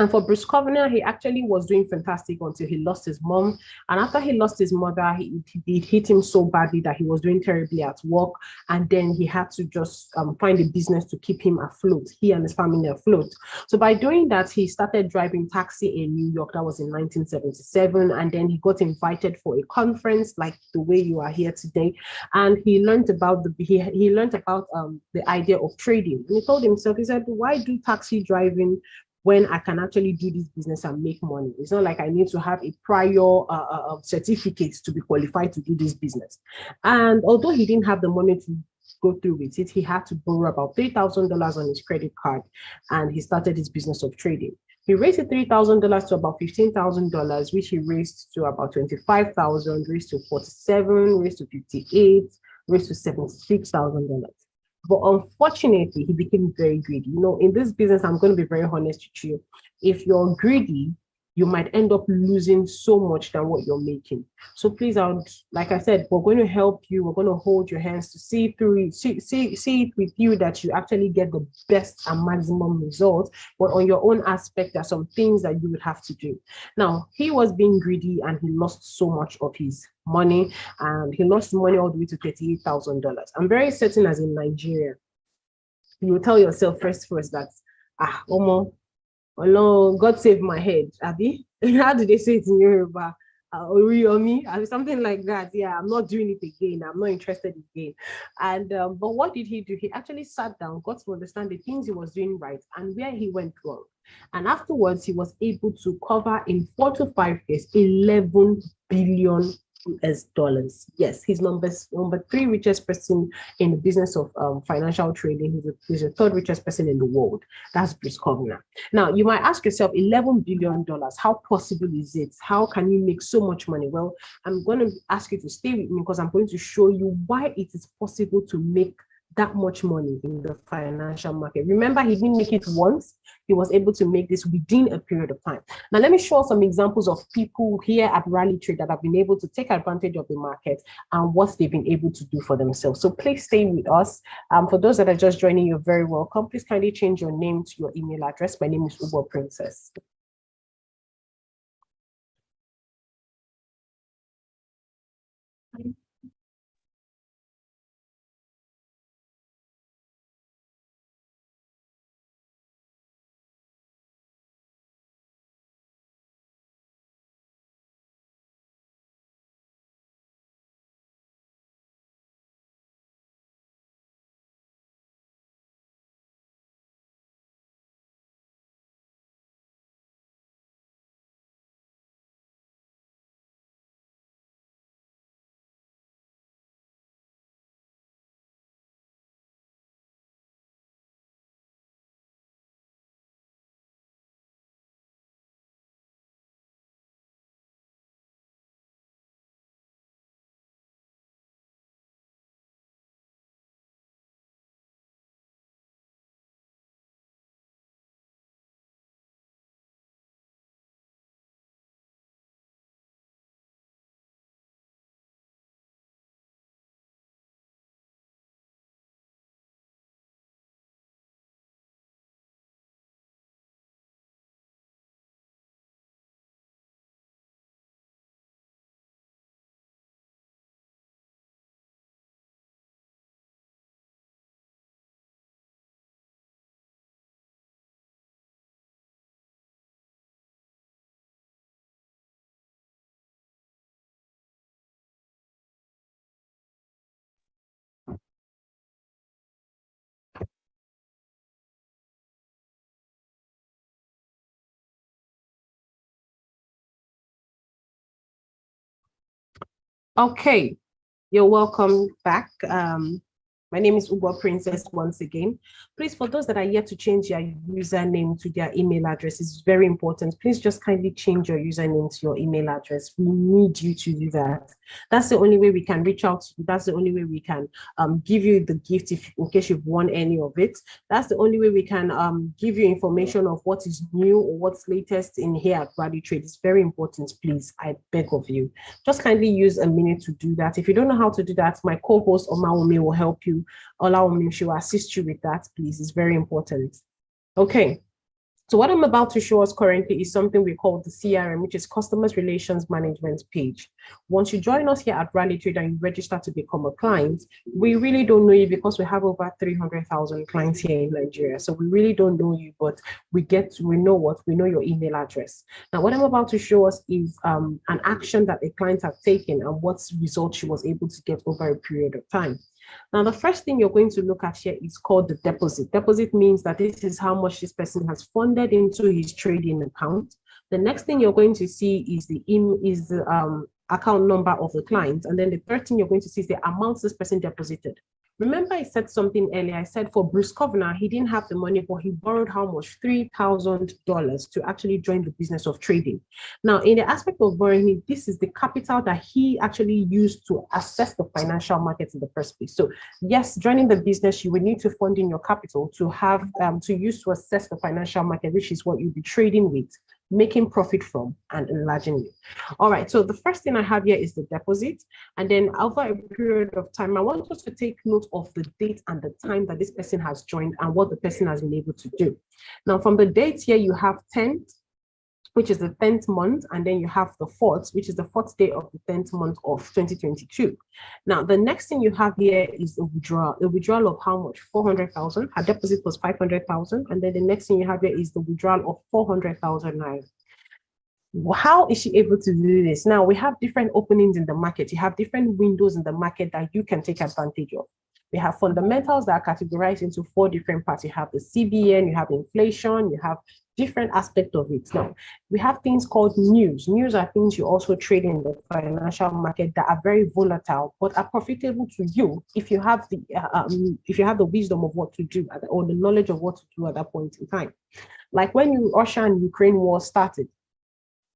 And for Bruce Kovner, he actually was doing fantastic until he lost his mom. And after he lost his mother, it hit him so badly that he was doing terribly at work. And then he had to just find a business to keep him afloat, he and his family afloat. So by doing that, he started driving taxi in New York. That was in 1977. And then he got invited for a conference like the way you are here today. And he learned about he learned about the idea of trading. And he told himself, he said, why do taxi driving when I can actually do this business and make money? It's not like I need to have a prior certificate to be qualified to do this business. And although he didn't have the money to go through with it, he had to borrow about $3,000 on his credit card, and he started his business of trading. He raised $3,000 to about $15,000, which he raised to about 25,000, raised to 47, raised to 58, raised to $76,000. But unfortunately, he became very greedy. You know, in this business, I'm going to be very honest with you. If you're greedy, you might end up losing so much than what you're making. So please, like I said, we're going to help you. We're going to hold your hands to see through it, see it with you that you actually get the best and maximum results. But on your own aspect, there are some things that you would have to do. Now, he was being greedy and he lost so much of his money, and he lost money all the way to $38,000. I'm very certain, as in Nigeria, you will tell yourself first that Omo, oh, God save my head, Abby. How do they say it in Yoruba? Oriyomi, something like that. Yeah, I'm not doing it again. I'm not interested again. And but what did he do? He actually sat down, got to understand the things he was doing right and where he went wrong. And afterwards, he was able to cover in 4 to 5 years 11 billion US dollars. Yes, he's number 3 richest person in the business of financial trading. He's the 3rd richest person in the world. That's Bruce Kovner. Now, you might ask yourself, $11 billion, how possible is it? How can you make so much money? Well, I'm going to ask you to stay with me because I'm going to show you why it is possible to make that much money in the financial market. Remember, he didn't make it once. He was able to make this within a period of time. Now, let me show some examples of people here at Rally Trade that have been able to take advantage of the market and what they've been able to do for themselves. So please stay with us. For those that are just joining, you're very welcome. Please kindly change your name to your email address. My name is Ubo Princess. Okay, you're welcome back. My name is Ugo Princess once again. Please, for those that are yet to change their username to their email address, it's very important. Please just kindly change your username to your email address. We need you to do that. That's the only way we can reach out to you. That's the only way we can give you the gift in case you've won any of it. That's the only way we can give you information of what is new or what's latest in here at ValueTrade. It's very important, please. I beg of you. Just kindly use a minute to do that. If you don't know how to do that, my co-host Omawumi will help you. Olawumi, she will assist you with that, please. It's very important. Okay. So what I'm about to show us currently is something we call the CRM, which is Customers Relations Management page. Once you join us here at ValueTrade and you register to become a client, we really don't know you because we have over 300,000 clients here in Nigeria. So we really don't know you, but we know your email address. Now, what I'm about to show us is an action that a client has taken and what results she was able to get over a period of time. Now, the first thing you're going to look at here is called the deposit. Deposit means that this is how much this person has funded into his trading account. The next thing you're going to see is the account number of the client. And then the third thing you're going to see is the amount this person deposited. Remember, I said something earlier. I said for Bruce Kovner, he didn't have the money, but he borrowed how much? $3,000 to actually join the business of trading. Now, in the aspect of borrowing, this is the capital that he actually used to assess the financial markets in the first place. So yes, joining the business, you will need to fund in your capital to have to use to assess the financial market, which is what you'll be trading with, making profit from, and enlarging it. All right, so the first thing I have here is the deposit. And then over a period of time, I want us to take note of the date and the time that this person has joined and what the person has been able to do. Now, from the dates here, you have 10th, which is the 10th month, and then you have the 4th, which is the 4th day of the 10th month of 2022. Now, the next thing you have here is a withdrawal of how much? 400,000. Her deposit was 500,000, and then the next thing you have here is the withdrawal of 400,000 naira. How is she able to do this? Now, we have different openings in the market. You have different windows in the market that you can take advantage of. We have fundamentals that are categorized into 4 different parts. You have the CBN, you have inflation, you have different aspects of it. Now, we have things called news. News are things you also trade in the financial market that are very volatile, but are profitable to you if you have the wisdom of what to do or the knowledge of what to do at that point in time. Like when Russia and Ukraine war started,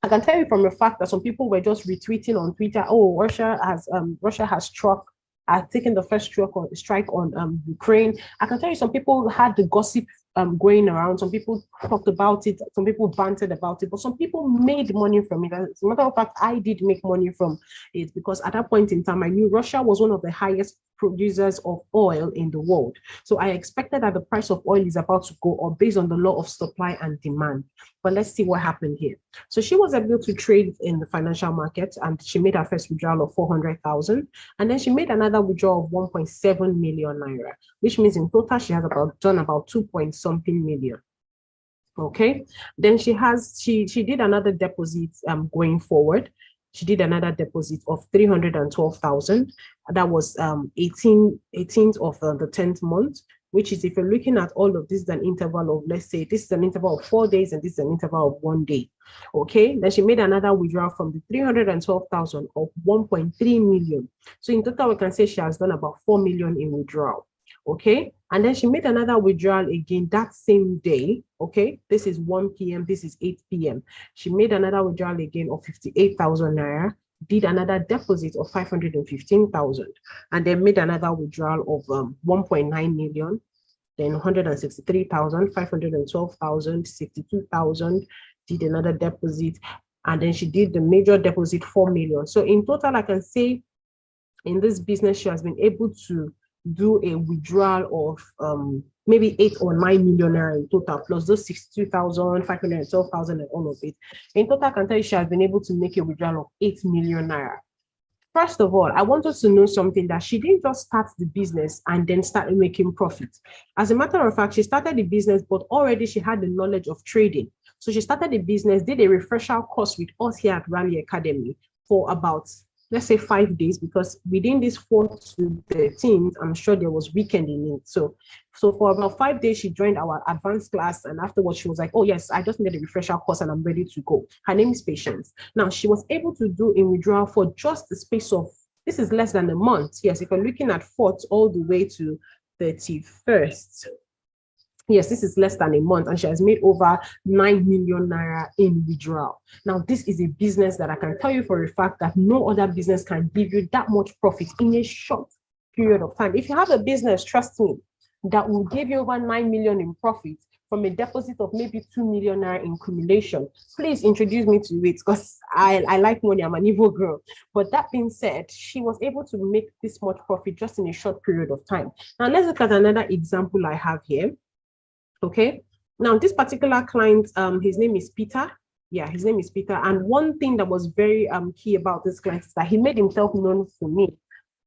I can tell you from a fact that some people were just retweeting on Twitter, oh, Russia has taken the first strike on Ukraine. I can tell you some people had the gossip going around. Some people talked about it. Some people bantered about it, but some people made money from it. As a matter of fact, I did make money from it because at that point in time, I knew Russia was one of the highest producers of oil in the world. So I expected that the price of oil is about to go up based on the law of supply and demand. But let's see what happened here. So she was able to trade in the financial market and she made her first withdrawal of 400,000. And then she made another withdrawal of 1.7 million naira, which means in total she has done about 2-point-something million. Okay, then she did another deposit going forward. She did another deposit of 312,000. That was 18th of the 10th month, which is, if you're looking at all of this, is an interval of, let's say this is an interval of 4 days and this is an interval of 1 day. Okay, then she made another withdrawal from the 312,000 of 1.3 million. So in total, we can say she has done about 4 million in withdrawal. Okay, and then she made another withdrawal again that same day. Okay, this is 1 p.m. This is 8 p.m. She made another withdrawal again of 58,000 naira, did another deposit of 515,000, and then made another withdrawal of 1.9 million, then 163,000, 512,000, 62,000, did another deposit, and then she did the major deposit 4 million. So in total, I can say in this business, she has been able to do a withdrawal of maybe 8 or 9 million naira in total, plus those 62,000, 512,000, and all of it. In total, I can tell you she has been able to make a withdrawal of 8 million naira. First of all, I want us to know something, that she didn't just start the business and then start making profit. As a matter of fact, she started the business, but already she had the knowledge of trading. So she started the business, did a refresher course with us here at Rally Academy for about, let's say, 5 days, because within this 4th to 13th, I'm sure there was weekend in it. So for about 5 days, she joined our advanced class. And afterwards, she was like, oh, yes, I just needed a refresher course and I'm ready to go. Her name is Patience. Now, she was able to do a withdrawal for just the space of This is less than a month. Yes, if you're looking at 4th all the way to 31st, yes, this is less than a month, and she has made over 9 million naira in withdrawal. Now, this is a business that I can tell you for a fact that no other business can give you that much profit in a short period of time. If you have a business, trust me, that will give you over 9 million in profit from a deposit of maybe 2 million naira in accumulation, please introduce me to it, because I like money. I'm an evil girl. But that being said, she was able to make this much profit just in a short period of time. Now, let's look at another example I have here. Okay. Now, this particular client, his name is Peter. Yeah, his name is Peter. And one thing that was very key about this client is that he made himself known to me.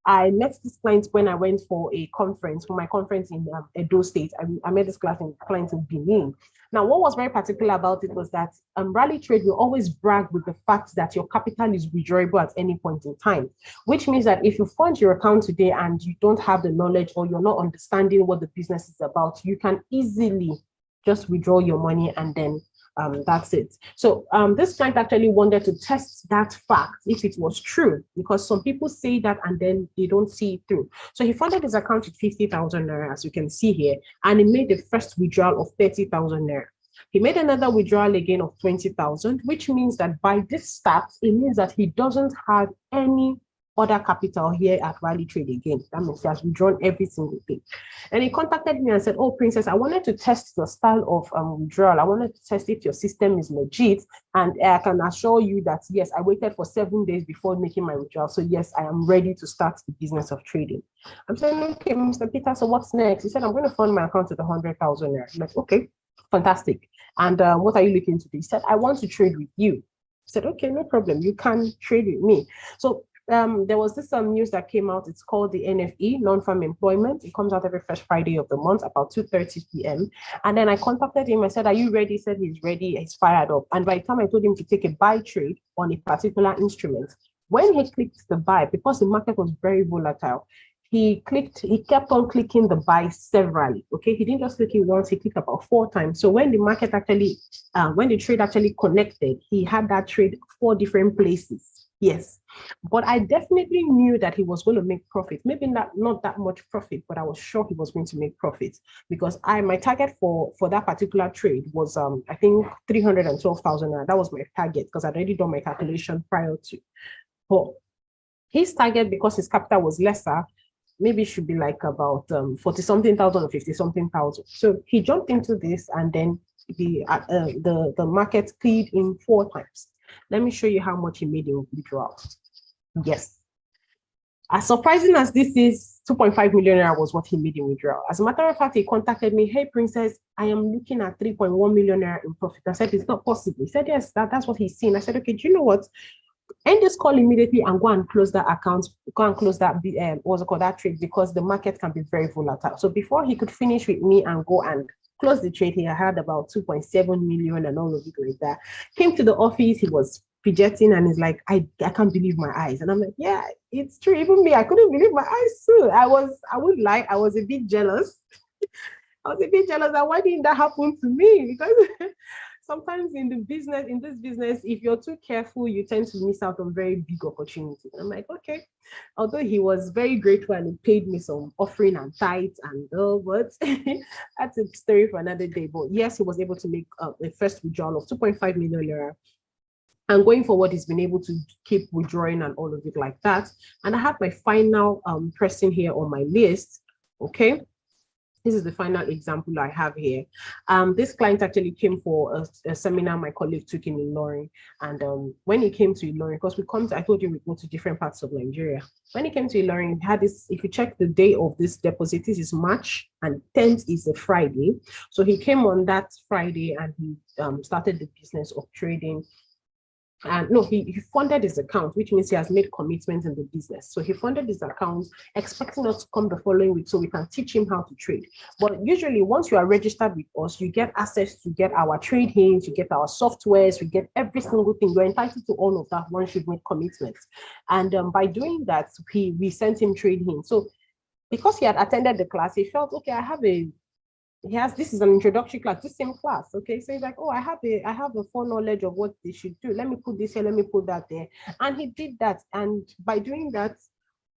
I met this client when I went for a conference, for my conference in Edo State. I met this client in Benin. Now, what was very particular about it was that Rally Trade will always brag with the fact that your capital is withdrawable at any point in time, which means that if you fund your account today and you don't have the knowledge or you're not understanding what the business is about, you can easily just withdraw your money and then that's it. So this client actually wanted to test that fact if it was true, because some people say that and then they don't see it through. So he funded his account with 50,000 naira, as you can see here, and he made the first withdrawal of 30,000 naira. He made another withdrawal again of 20,000, which means that by this start, it means that he doesn't have any other capital here at Rally Trade again. That means he has withdrawn every single thing. And he contacted me and said, oh, Princess, I wanted to test your style of withdrawal. I wanted to test if your system is legit. And I can assure you that, yes, I waited for 7 days before making my withdrawal. So yes, I am ready to start the business of trading. I'm saying, okay, Mr. Peter, so what's next? He said, I'm going to fund my account with 100,000 naira. I'm like, okay, fantastic. And what are you looking to do? He said, I want to trade with you. I said, okay, no problem. You can trade with me. So there was this news that came out. It's called the NFE, Non-Farm Employment. It comes out every first Friday of the month, about 2:30 p.m. And then I contacted him. I said, are you ready? He said he's ready. He's fired up. And by the time I told him to take a buy trade on a particular instrument, when he clicked the buy, because the market was very volatile, he kept on clicking the buy severally. Okay, he didn't just click it once, he clicked about 4 times. So when the market actually, when the trade actually connected, he had that trade 4 different places. Yes, but I definitely knew that he was going to make profit. Maybe not that much profit, but I was sure he was going to make profit, because my target for that particular trade was I think 312,000. That was my target, because I'd already done my calculation prior to. But his target, because his capital was lesser, maybe should be like about 40 something thousand or 50 something thousand. So he jumped into this, and then the market cleared in 4 times. Let me show you how much he made in withdrawal. Yes. As surprising as this is, 2.5 million naira was what he made in withdrawal. As a matter of fact, he contacted me, hey, Princess, I am looking at 3.1 million naira in profit. I said, it's not possible. He said, yes, that's what he's seen. I said, okay, do you know what? End this call immediately and go and close that account, go and close that, what's it called, that trade, because the market can be very volatile. So before he could finish with me and go and close the trade, he had about 2.7 million and all of it like that. Came to the office, he was fidgeting and he's like, I can't believe my eyes. And I'm like, yeah, it's true. Even me, I couldn't believe my eyes too. I wouldn't lie, I was a bit jealous. I was a bit jealous that why didn't that happen to me? Because sometimes in this business, if you're too careful, you tend to miss out on very big opportunities. I'm like, okay. Although he was very grateful and he paid me some offering and tithes and all, but that's a story for another day. But yes, he was able to make a first withdrawal of 2.5 million naira. And going forward, he's been able to keep withdrawing and all of it like that. And I have my final person here on my list. Okay. This is the final example I have here. This client actually came for a seminar my colleague took in Ilorin. And when he came to Ilorin, because I told you we go to different parts of Nigeria. When he came to Ilorin, he had this, if you check the day of this deposit, this is March and 10th is a Friday. So he came on that Friday and he started the business of trading. And no, he funded his account, which means he has made commitments in the business. So he funded his account, expecting us to come the following week so we can teach him how to trade. But usually, once you are registered with us, you get access to get our trade hints, you get our softwares, you get every single thing. You're entitled to all of that once you've made commitments. And by doing that, we sent him trade hints. So because he had attended the class, he felt, okay, this is an introductory class, this same class. Okay, so he's like, oh, I have a foreknowledge of what they should do. Let me put this here, let me put that there. And he did that. And by doing that,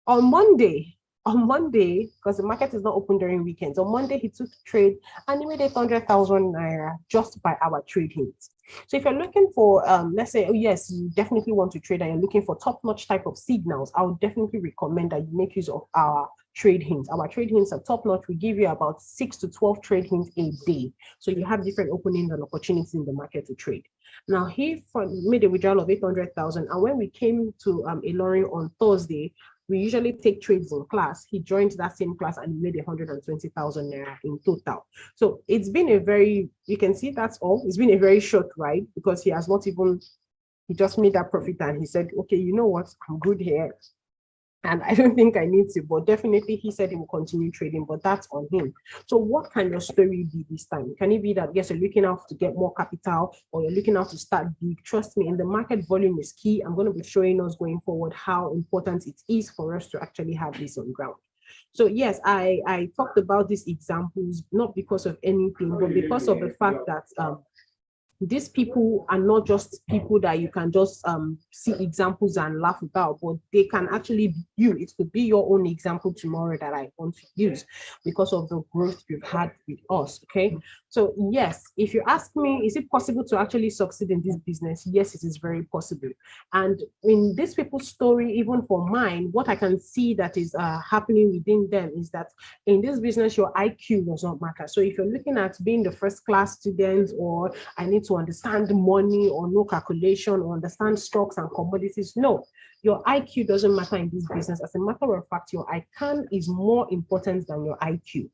On Monday, because the market is not open during weekends, on Monday he took trade and he made 800,000 naira just by our trade hints. So if you're looking for, let's say, oh yes, you definitely want to trade and you're looking for top-notch type of signals, I would definitely recommend that you make use of our trade hints. Our trade hints are top-notch. We give you about 6 to 12 trade hints a day. So you have different openings and opportunities in the market to trade. Now, he made a withdrawal of 800,000. And when we came to Ilorin on Thursday, we usually take trades in class. He joined that same class and he made 120,000 naira in total. So it's been a very, you can see that's all. It's been a very short ride because he has not even, he just made that profit and he said, okay, you know what, I'm good here. And I don't think I need to, but definitely he said he will continue trading, but that's on him. So what can your story be this time? Can it be that, yes, you're looking out to get more capital or you're looking out to start big? Trust me, in the market, volume is key. I'm going to be showing us going forward how important it is for us to actually have this on ground. So yes, I talked about these examples, not because of anything, but because of the fact that these people are not just people that you can just see examples and laugh about, but they can actually be you. It could be your own example tomorrow that I want to use because of the growth you've had with us. Okay. So yes, if you ask me, is it possible to actually succeed in this business? Yes, it is very possible. And in this people's story, even for mine, what I can see that is happening within them is that in this business, your IQ does not matter. So if you're looking at being the first class student, or I need to understand money or no calculation or understand stocks and commodities, no, your IQ doesn't matter in this business. As a matter of fact, your ICAN is more important than your IQ.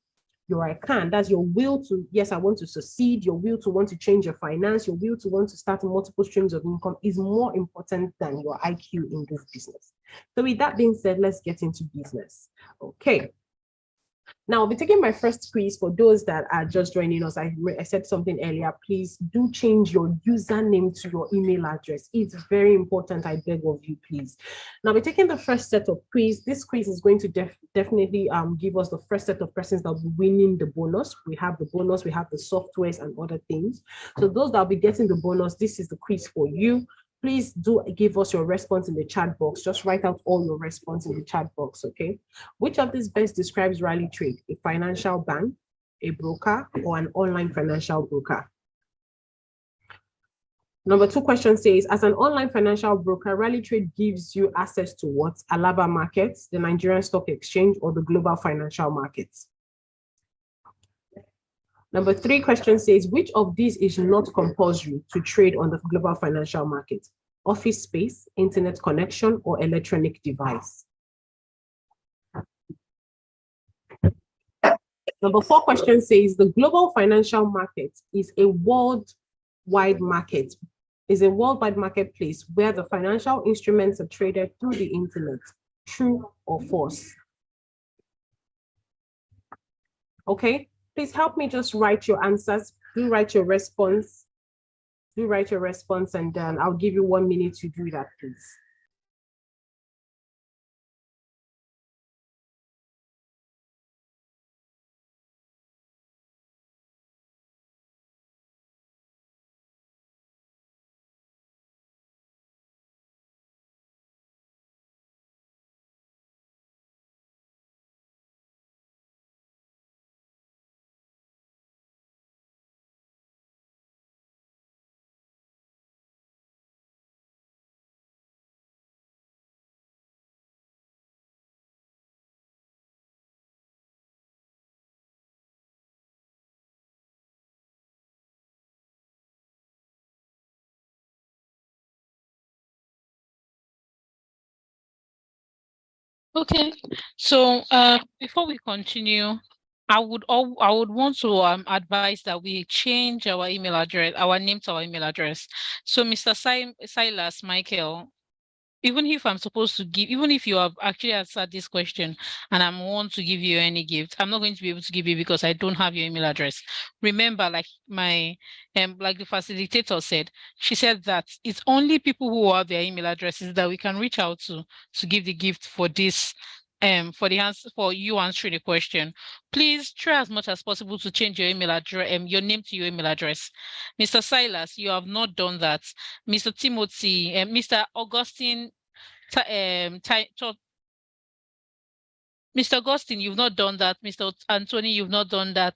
Your ICAN, that's your will to, yes, I want to succeed, your will to want to change your finance, your will to want to start multiple streams of income is more important than your IQ in this business. So with that being said, let's get into business. Okay. Now, I'll be taking my first quiz for those that are just joining us. I said something earlier. Please do change your username to your email address. It's very important. I beg of you, please. Now, we're taking the first set of quiz. This quiz is going to definitely give us the first set of persons that will be winning the bonus. We have the bonus, we have the softwares and other things. So those that will be getting the bonus, this is the quiz for you. Please do give us your response in the chat box. Just write out all your response in the chat box, okay? Which of these best describes Rally Trade? A financial bank, a broker, or an online financial broker? Number 2 question says, as an online financial broker, Rally Trade gives you access to what? Alaba markets, the Nigerian Stock Exchange, or the global financial markets? Number 3 question says, which of these is not compulsory to trade on the global financial market? Office space, internet connection, or electronic device? Number 4 question says, the global financial market is a worldwide market, is a worldwide marketplace where the financial instruments are traded through the internet. True or false? Okay. Please help me just write your answers. Do write your response. Do write your response, and then I'll give you 1 minute to do that, please. Okay, so before we continue, I would want to advise that we change our email address, our name to our email address. So Mr. Silas Michael, even if I'm supposed to give, even if you have actually answered this question and I want to give you any gift, I'm not going to be able to give you because I don't have your email address. Remember, like like the facilitator said, she said that it's only people who have their email addresses that we can reach out to give the gift for this for the answer, for you answering the question. Please try as much as possible to change your email address, your name to your email address. Mr. Silas, you have not done that. Mr. Timothy, Mr. Augustine, Mr. Augustine, you've not done that. Mr. Anthony, you've not done that,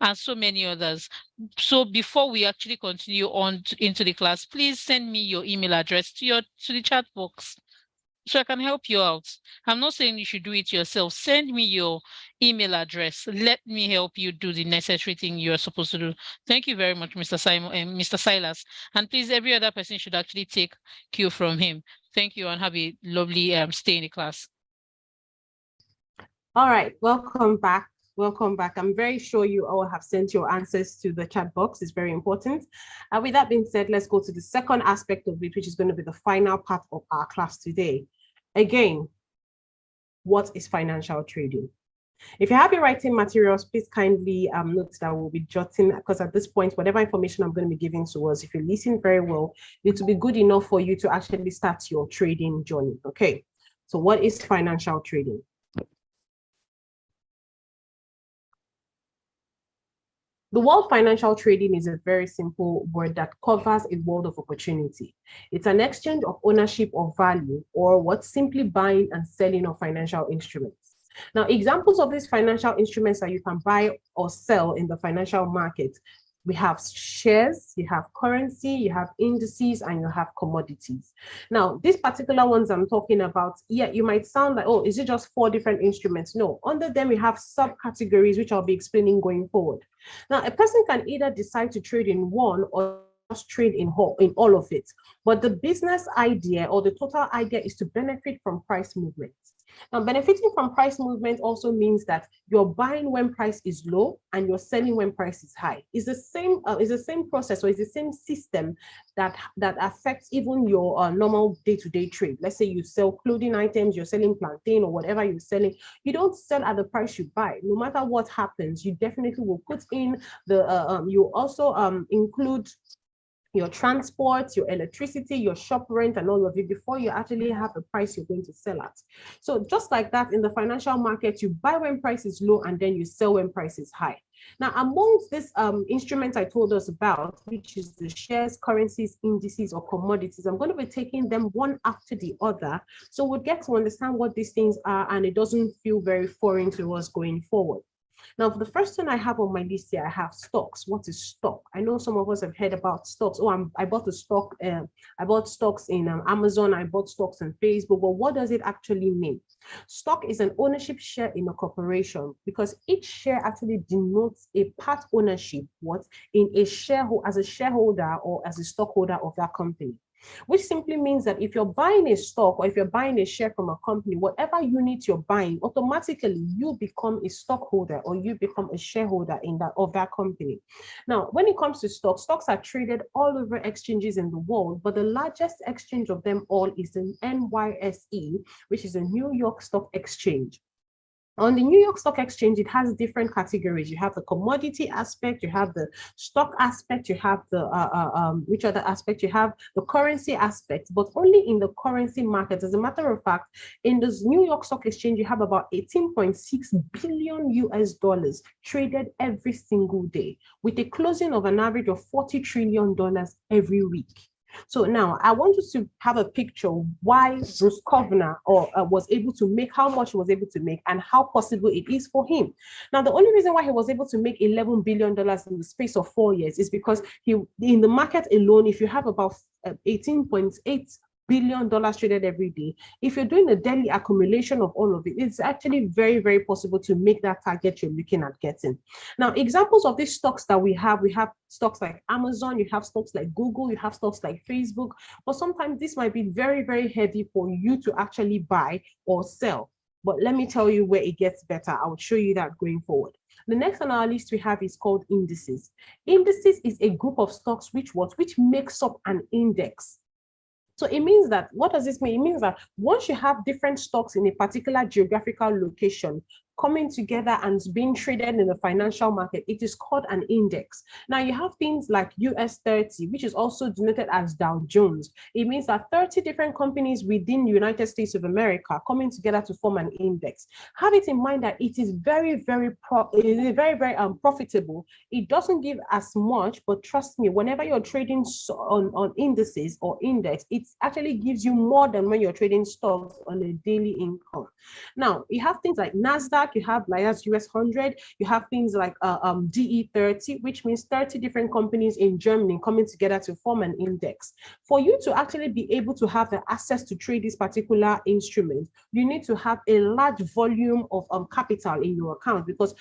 and so many others. So before we actually continue on into the class, please send me your email address to the chat box so I can help you out. I'm not saying you should do it yourself. Send me your email address. Let me help you do the necessary thing you're supposed to do. Thank you very much, Mr. Simon and Mr. Silas. And please, every other person should actually take cue from him. Thank you and have a lovely stay in the class. All right, welcome back. Welcome back. I'm very sure you all have sent your answers to the chat box. It's very important. With that being said, let's go to the second aspect of it, which is going to be the final part of our class today. Again, what is financial trading? If you have your writing materials, please kindly note that we'll be jotting, because at this point, whatever information I'm going to be giving to us, if you listen very well, it will be good enough for you to actually start your trading journey. Okay, so what is financial trading? The word financial trading is a very simple word that covers a world of opportunity. It's an exchange of ownership of value, or what's simply buying and selling of financial instruments. Now, examples of these financial instruments that you can buy or sell in the financial market, we have shares, you have currency, you have indices, and you have commodities. Now, these particular ones I'm talking about, yeah, you might sound like, oh, is it just 4 different instruments? No, under them we have subcategories, which I'll be explaining going forward. Now, a person can either decide to trade in one or just trade in all of it. But the business idea or the total idea is to benefit from price movements. Now, benefiting from price movement also means that you're buying when price is low and you're selling when price is high. It's the same process, or it's the same system that affects even your normal day-to-day trade. Let's say you sell clothing items, you're selling plantain or whatever you're selling. You don't sell at the price you buy. No matter what happens, you definitely will put in the, you also include your transport, your electricity, your shop rent, and all of it before you actually have the price you're going to sell at. So just like that, in the financial market, you buy when price is low and then you sell when price is high. Now, amongst this instruments I told us about, which is the shares, currencies, indices, or commodities, I'm going to be taking them one after the other. So we'll get to understand what these things are, and it doesn't feel very foreign to us going forward. Now, for the first one I have on my list here, I have stocks. What is stock? I know some of us have heard about stocks. Oh, I bought a stock. I bought stocks in Amazon. I bought stocks on Facebook. But what does it actually mean? Stock is an ownership share in a corporation, because each share actually denotes a part ownership in a as a shareholder or as a stockholder of that company. Which simply means that if you're buying a stock or if you're buying a share from a company, whatever unit you're buying, automatically you become a stockholder or you become a shareholder of that company. Now, when it comes to stocks, stocks are traded all over exchanges in the world, but the largest exchange of them all is the NYSE, which is a New York Stock Exchange. On the New York Stock Exchange, it has different categories. You have the commodity aspect, you have the stock aspect, you have the, which other aspect? You have the currency aspect, but only in the currency market. As a matter of fact, in this New York Stock Exchange, you have about 18.6 billion US dollars traded every single day, with a closing of an average of $40 trillion every week. So now I want you to have a picture why Bruce Kovner was able to make, how much he was able to make, and how possible it is for him. Now, the only reason why he was able to make $11 billion in the space of 4 years is because in the market alone, if you have about 18.8 billion dollars traded every day, if you're doing a daily accumulation of all of it, it's actually very, very possible to make that target you're looking at getting. Now, examples of these stocks that we have stocks like Amazon, you have stocks like Google, you have stocks like Facebook, but sometimes this might be very, very heavy for you to actually buy or sell. But let me tell you where it gets better. I will show you that going forward. The next on our list we have is called indices. Indices is a group of stocks which makes up an index. So it means that, what does this mean? It means that once you have different stocks in a particular geographical location, coming together and being traded in the financial market, it is called an index. Now you have things like US 30, which is also denoted as Dow Jones. It means that 30 different companies within the United States of America coming together to form an index. Have it in mind that it is very profitable. It doesn't give as much, but trust me, whenever you're trading on indices or index, it actually gives you more than when you're trading stocks on a daily income. Now you have things like NASDAQ, you have like that's US 100, you have things like DE 30, which means 30 different companies in Germany coming together to form an index. For you to actually be able to have the access to trade this particular instrument, you need to have a large volume of capital in your account, because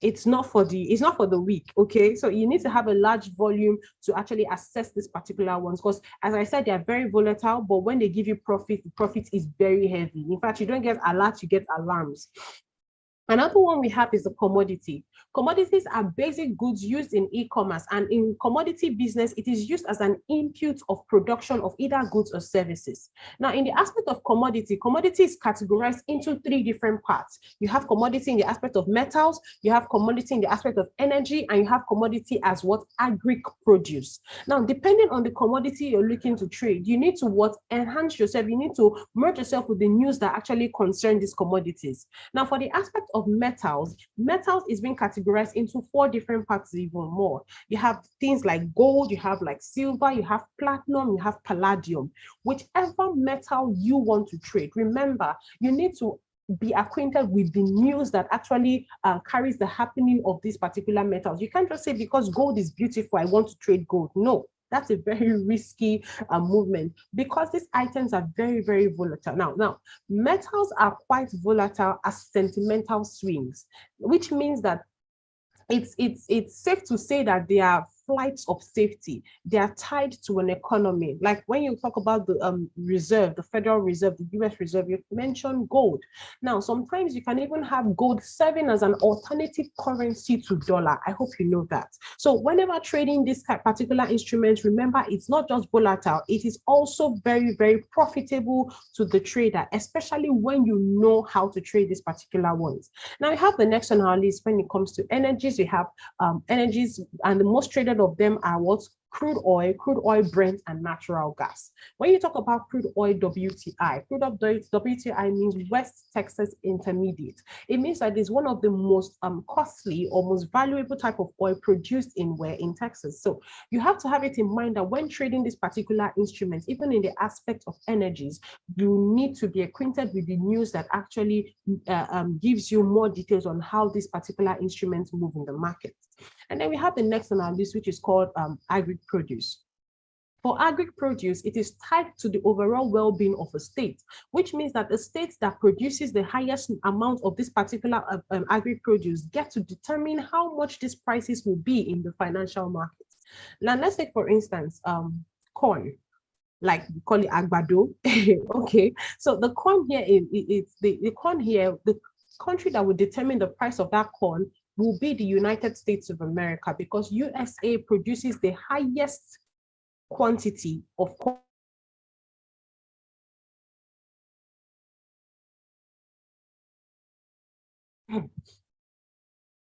it's not for the weak. Okay, so you need to have a large volume to actually assess this particular ones, because as I said, they are very volatile, but when they give you profit, the profit is very heavy. In fact, you don't get alerts, you get alarms. Another one we have is the commodity. Commodities are basic goods used in e-commerce, and in commodity business, it is used as an input of production of either goods or services. Now, in the aspect of commodity, commodity is categorized into 3 different parts. You have commodity in the aspect of metals, you have commodity in the aspect of energy, and you have commodity as what? Agri produce. Now, depending on the commodity you're looking to trade, you need to enhance yourself, you need to merge yourself with the news that actually concern these commodities. Now, for the aspect of metals is being categorized into 4 different parts, even more. You have things like gold, you have like silver, you have platinum, you have palladium. Whichever metal you want to trade, remember, you need to be acquainted with the news that actually carries the happening of these particular metals. You can't just say because gold is beautiful, I want to trade gold. No, that's a very risky movement, because these items are very volatile. Now, metals are quite volatile as sentimental swings, which means that it's safe to say that they are flights of safety. They are tied to an economy. Like when you talk about the reserve, the Federal Reserve, the US Reserve, you mentioned gold. Now, sometimes you can even have gold serving as an alternative currency to dollar. I hope you know that. So whenever trading this particular instrument, remember, it's not just volatile, it is also very profitable to the trader, especially when you know how to trade these particular ones. Now, we have the next on our list. When it comes to energies, we have energies, and the most traded of them are what? Crude oil, Brent, and natural gas. When you talk about crude oil WTI, WTI means West Texas Intermediate. It means that it's one of the most costly or most valuable type of oil produced in Texas. So you have to have it in mind that when trading this particular instrument, even in the aspect of energies, you need to be acquainted with the news that actually gives you more details on how this particular instrument move in the market. And then we have the next on our list, which is called agri produce. For agri produce, it is tied to the overall well-being of a state, which means that the state that produces the highest amount of this particular agri produce get to determine how much these prices will be in the financial markets. Now, let's take, for instance, corn. Like we call it agbado. Okay, so the corn here is the corn here, the country that will determine the price of that corn will be the United States of America, because USA produces the highest quantity of corn.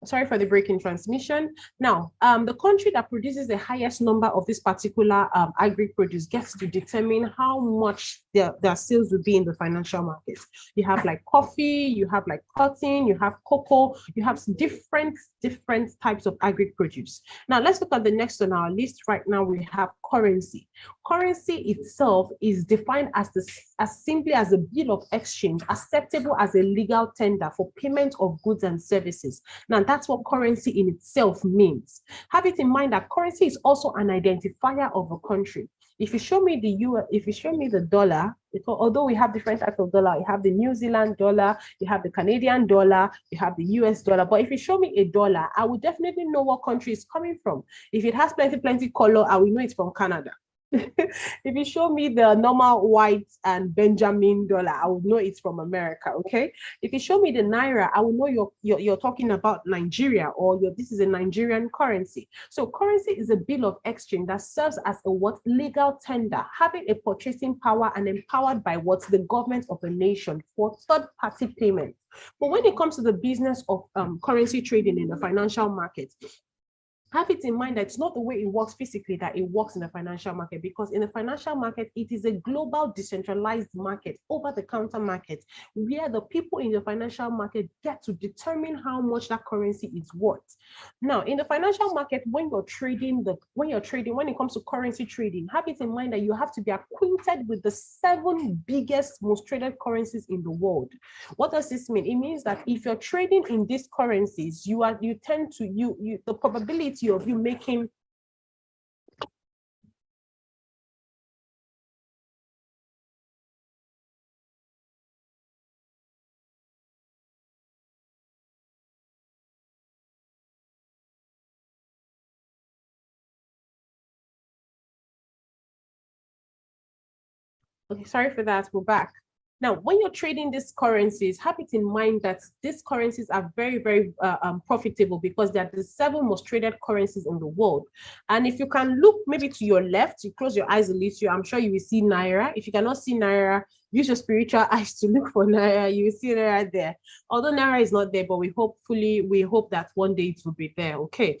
Sorry for the break in transmission. Now, the country that produces the highest number of this particular agri produce gets to determine how much their sales will be in the financial markets. You have like coffee, you have like cotton, you have cocoa, you have different types of agri produce. Now, let's look at the next on our list. Right now, we have currency. Currency itself is defined as simply as a bill of exchange acceptable as a legal tender for payment of goods and services. Now, that's what currency in itself means. Have it in mind that currency is also an identifier of a country. If you show me the dollar, although we have different types of dollar, you have the New Zealand dollar, you have the Canadian dollar, you have the US dollar. But if you show me a dollar, I will definitely know what country it's coming from. If it has plenty color, I will know it's from Canada. If you show me the normal white and Benjamin dollar, I would know it's from America. Okay. If you show me the naira, I will know you're talking about Nigeria, or this is a Nigerian currency. So currency is a bill of exchange that serves as a what legal tender, having a purchasing power and empowered by what the government of a nation for third party payment. But when it comes to the business of currency trading in the financial market, have it in mind that it's not the way it works physically that it works in the financial market, because in the financial market, it is a global decentralized market, over-the-counter market, where the people in the financial market get to determine how much that currency is worth. Now, in the financial market, when it comes to currency trading, have it in mind that you have to be acquainted with the 7 biggest, most traded currencies in the world. What does this mean? It means that if you're trading in these currencies, the probability of you making okay, sorry for that, we're back. Now, when you're trading these currencies, have it in mind that these currencies are very, very profitable, because they're the 7 most traded currencies in the world. And if you can look maybe to your left, you close your eyes a little, I'm sure you will see Naira. If you cannot see Naira, use your spiritual eyes to look for Naira. You will see Naira there. Although Naira is not there, but we hope that one day it will be there. Okay.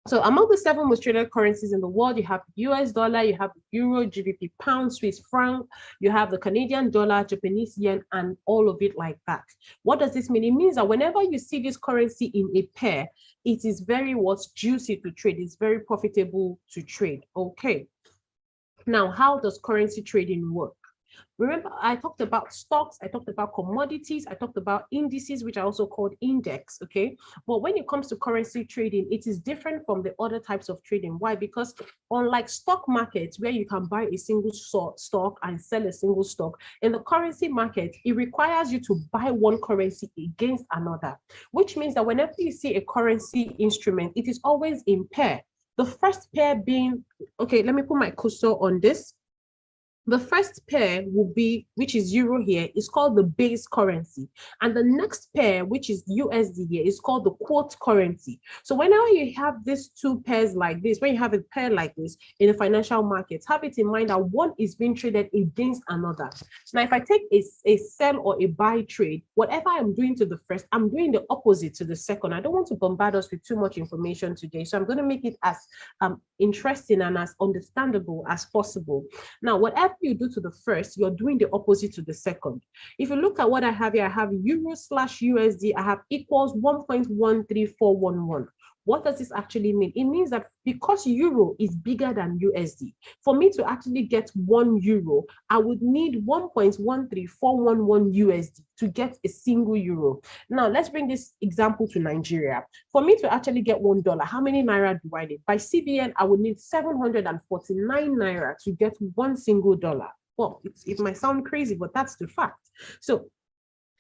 So among the 7 most traded currencies in the world, you have US dollar, you have euro, GBP, pound, Swiss franc, you have the Canadian dollar, Japanese yen, and all of it like that. What does this mean? It means that whenever you see this currency in a pair, it is very juicy to trade. It's very profitable to trade. Okay. Now, how does currency trading work? Remember, I talked about stocks, I talked about commodities, I talked about indices, which are also called index, okay? But when it comes to currency trading, it is different from the other types of trading. Why? Because unlike stock markets, where you can buy a single stock and sell a single stock, in the currency market, it requires you to buy one currency against another, which means that whenever you see a currency instrument, it is always in pair. The first pair being, okay, let me put my cursor on this. The first pair will be, which is euro here, is called the base currency. And the next pair, which is USD here, is called the quote currency. So whenever you have these 2 pairs like this, when you have a pair like this in the financial markets, have it in mind that one is being traded against another. Now, if I take a sell or a buy trade, whatever I'm doing to the first, I'm doing the opposite to the second. I don't want to bombard us with too much information today, so I'm going to make it as interesting and as understandable as possible. Now, whatever you do to the first, you're doing the opposite to the second. If you look at what I have here, I have euro/USD, I have equals 1.13411. What does this actually mean? It means that because euro is bigger than USD, for me to actually get 1 euro, I would need 1.13411 USD to get a single euro. Now, let's bring this example to Nigeria. For me to actually get $1, how many naira do I need? By CBN, I would need 749 naira to get 1 single dollar. Well, it might sound crazy, but that's the fact. So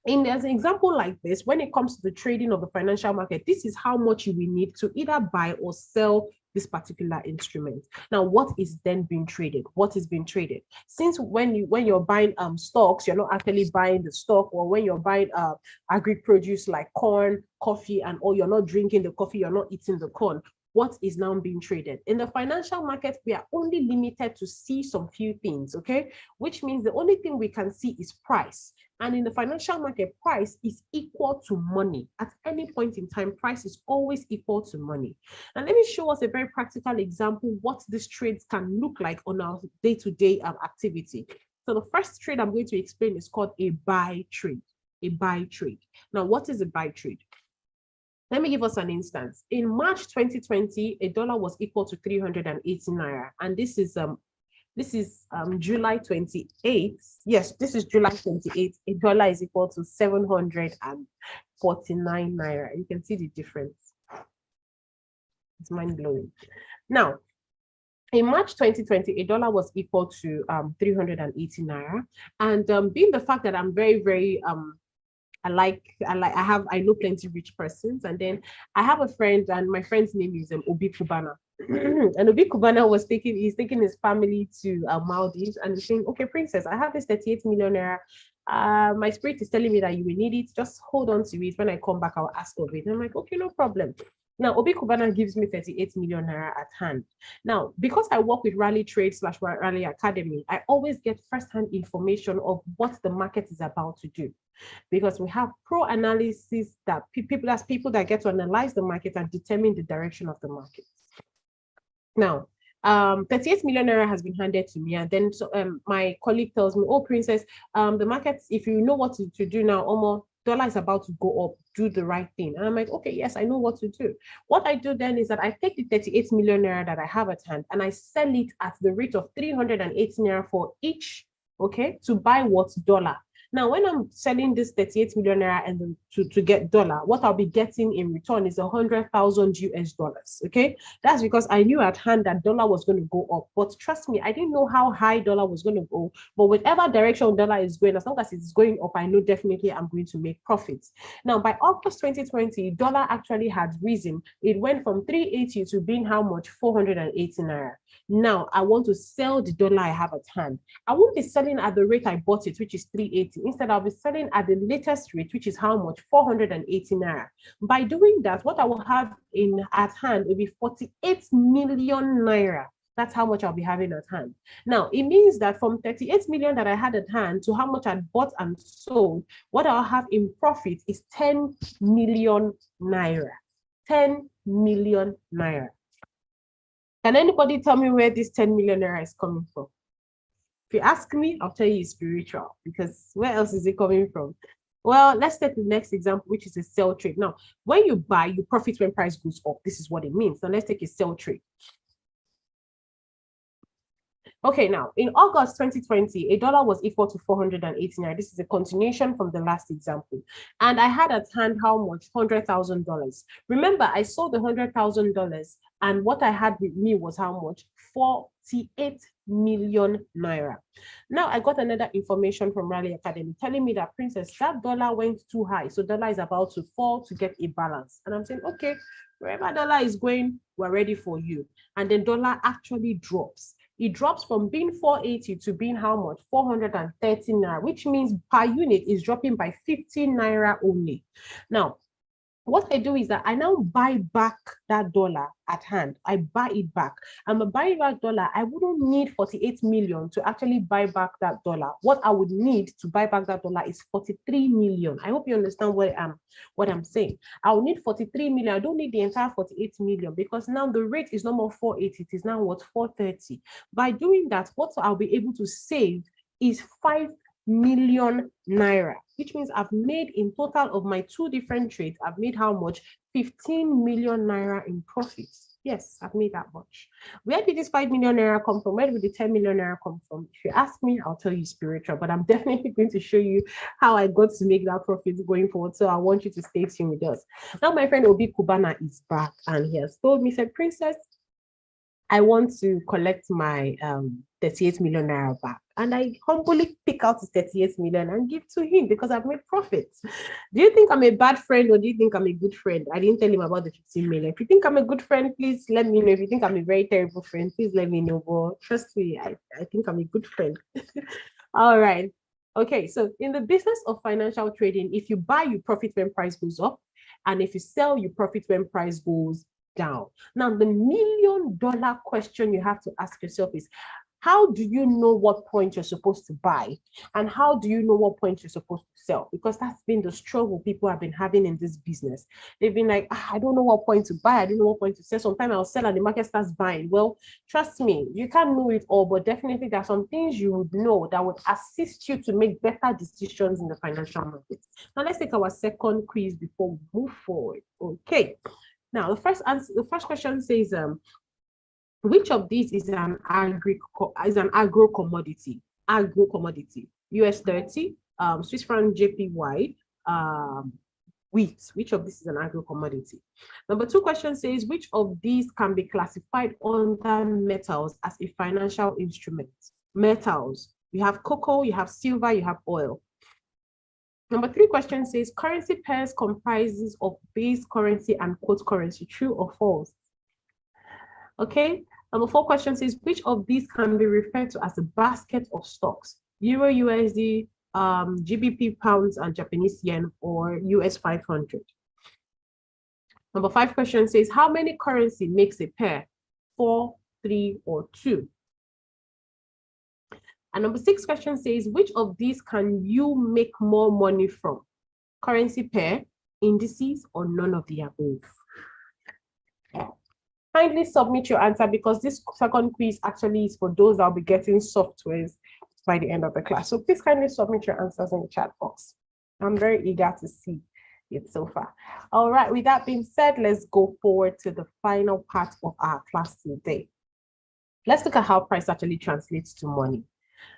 as an example like this, when it comes to the trading of the financial market, this is how much you will need to either buy or sell this particular instrument. Now, what is then being traded? What is being traded? Since when you're buying stocks, you're not actually buying the stock, or when you're buying agri-produce like corn, coffee, and you're not drinking the coffee, you're not eating the corn. What is now being traded? In the financial market, we are only limited to see some few things, okay? Which means the only thing we can see is price. And in the financial market, price is equal to money. At any point in time, price is always equal to money. And let me show us a very practical example what these trades can look like on our day-to-day activity. So the first trade I'm going to explain is called a buy trade. A buy trade. Now, what is a buy trade? Let me give us an instance. In March 2020, a dollar was equal to 380 naira. And this is July 28th. Yes, this is July 28th. A dollar is equal to 749 naira. You can see the difference. It's mind-blowing. Now, in March 2020, a dollar was equal to 380 naira. And being the fact that I'm very, very I know plenty rich persons, and then I have a friend, and my friend's name is Obi Kubana. And Obi Kubana he's taking his family to Maldives and he's saying, okay, princess, I have this 38 million naira. My spirit is telling me that you will need it. Just hold on to it. When I come back, I'll ask of it. And I'm like, okay, no problem. Now, Obi Kubana gives me 38 million naira at hand. Now, because I work with Rally Trade / Rally Academy, I always get first-hand information of what the market is about to do, because we have pro analysis that people that get to analyze the market and determine the direction of the market. Now, 38 million naira has been handed to me, and then my colleague tells me, oh, princess, the markets, if you know what to do now, almost dollar is about to go up, do the right thing. And I'm like, okay, yes, I know what to do. What I do then is that I take the 38 million naira that I have at hand and I sell it at the rate of 380 naira for each, okay, to buy what? Dollar. Now, when I'm selling this 38 million naira and to get dollar, what I'll be getting in return is 100,000 US dollars. Okay, that's because I knew at hand that dollar was going to go up. But trust me, I didn't know how high dollar was going to go. But whatever direction dollar is going, as long as it's going up, I know definitely I'm going to make profits. Now, by August 2020, dollar actually had risen. It went from 380 to being how much? 480 naira. Now, I want to sell the dollar I have at hand. I won't be selling at the rate I bought it, which is 380. Instead, I'll be selling at the latest rate, which is how much? 480 naira. By doing that, what I will have at hand will be 48 million naira. That's how much I'll be having at hand. Now, it means that from 38 million that I had at hand to how much I bought and sold, what I'll have in profit is 10 million naira. 10 million naira. Can anybody tell me where this 10 million naira is coming from? If you ask me, I'll tell you it's spiritual, because where else is it coming from? Well, let's take the next example, which is a sell trade. Now, when you buy, you profit when price goes up. This is what it means. Now, let's take a sell trade. Okay, now, in August 2020, a dollar was equal to 489. This is a continuation from the last example. And I had at hand how much? $100,000. Remember, I sold the $100,000, and what I had with me was how much? 48 million naira. Now, I got another information from Rally Academy telling me that, princess, that dollar went too high. So dollar is about to fall to get a balance. And I'm saying, okay, wherever dollar is going, we're ready for you. And then dollar actually drops. It drops from being 480 to being how much? 430 naira, which means per unit is dropping by 15 naira only. Now, what I do is that I now buy back that dollar at hand. I buy it back. I'm a buying back dollar. I wouldn't need 48 million to actually buy back that dollar. What I would need to buy back that dollar is 43 million. I hope you understand what I'm saying. I'll need 43 million. I don't need the entire 48 million, because now the rate is no more 480. It is now what? 430. By doing that, what I'll be able to save is 5 million naira, which means I've made, in total of my two different trades, I've made how much? 15 million naira in profits. Yes, I've made that much. Where did this 5 million naira come from? Where did the 10 million naira come from? If you ask me, I'll tell you spiritual, but I'm definitely going to show you how I got to make that profit going forward. So I want you to stay tuned with us. Now, my friend Obi Kubana is back, and he has told me, said, princess, I want to collect my 38 million naira back. And I humbly pick out the 38 million and give to him because I've made profits. Do you think I'm a bad friend, or do you think I'm a good friend? I didn't tell him about the 15 million. If you think I'm a good friend, please let me know. If you think I'm a very terrible friend, please let me know. But trust me, I think I'm a good friend. All right. Okay, so in the business of financial trading, if you buy, you profit when price goes up. And if you sell, you profit when price goes down. Now, the $1 million question you have to ask yourself is, how do you know what point you're supposed to buy? And how do you know what point you're supposed to sell? Because that's been the struggle people have been having in this business. They've been like, I don't know what point to buy. I don't know what point to sell. Sometimes I'll sell and the market starts buying. Well, trust me, you can't know it all, but definitely there are some things you would know that would assist you to make better decisions in the financial market. Now, let's take our second quiz before we move forward. Okay. Now, the first question says, which of these is an agro commodity? Agro commodity. US 30, Swiss franc JPY, wheat. Which of this is an agro commodity? Number 2 question says, which of these can be classified under metals as a financial instrument? Metals. You have cocoa, you have silver, you have oil. Number 3 question says, currency pairs comprises of base currency and quote currency. True or false? Okay. Number 4 question says, which of these can be referred to as a basket of stocks? Euro, USD, GBP, pounds, and Japanese yen, or US 500? Number 5 question says, how many currency makes a pair? 4, 3, or 2? And number 6 question says, which of these can you make more money from? Currency pair, indices, or none of the above? Kindly submit your answer, because this second quiz actually is for those that will be getting softwares by the end of the class. So please kindly submit your answers in the chat box. I'm very eager to see it so far. All right, with that being said, let's go forward to the final part of our class today. Let's look at how price actually translates to money.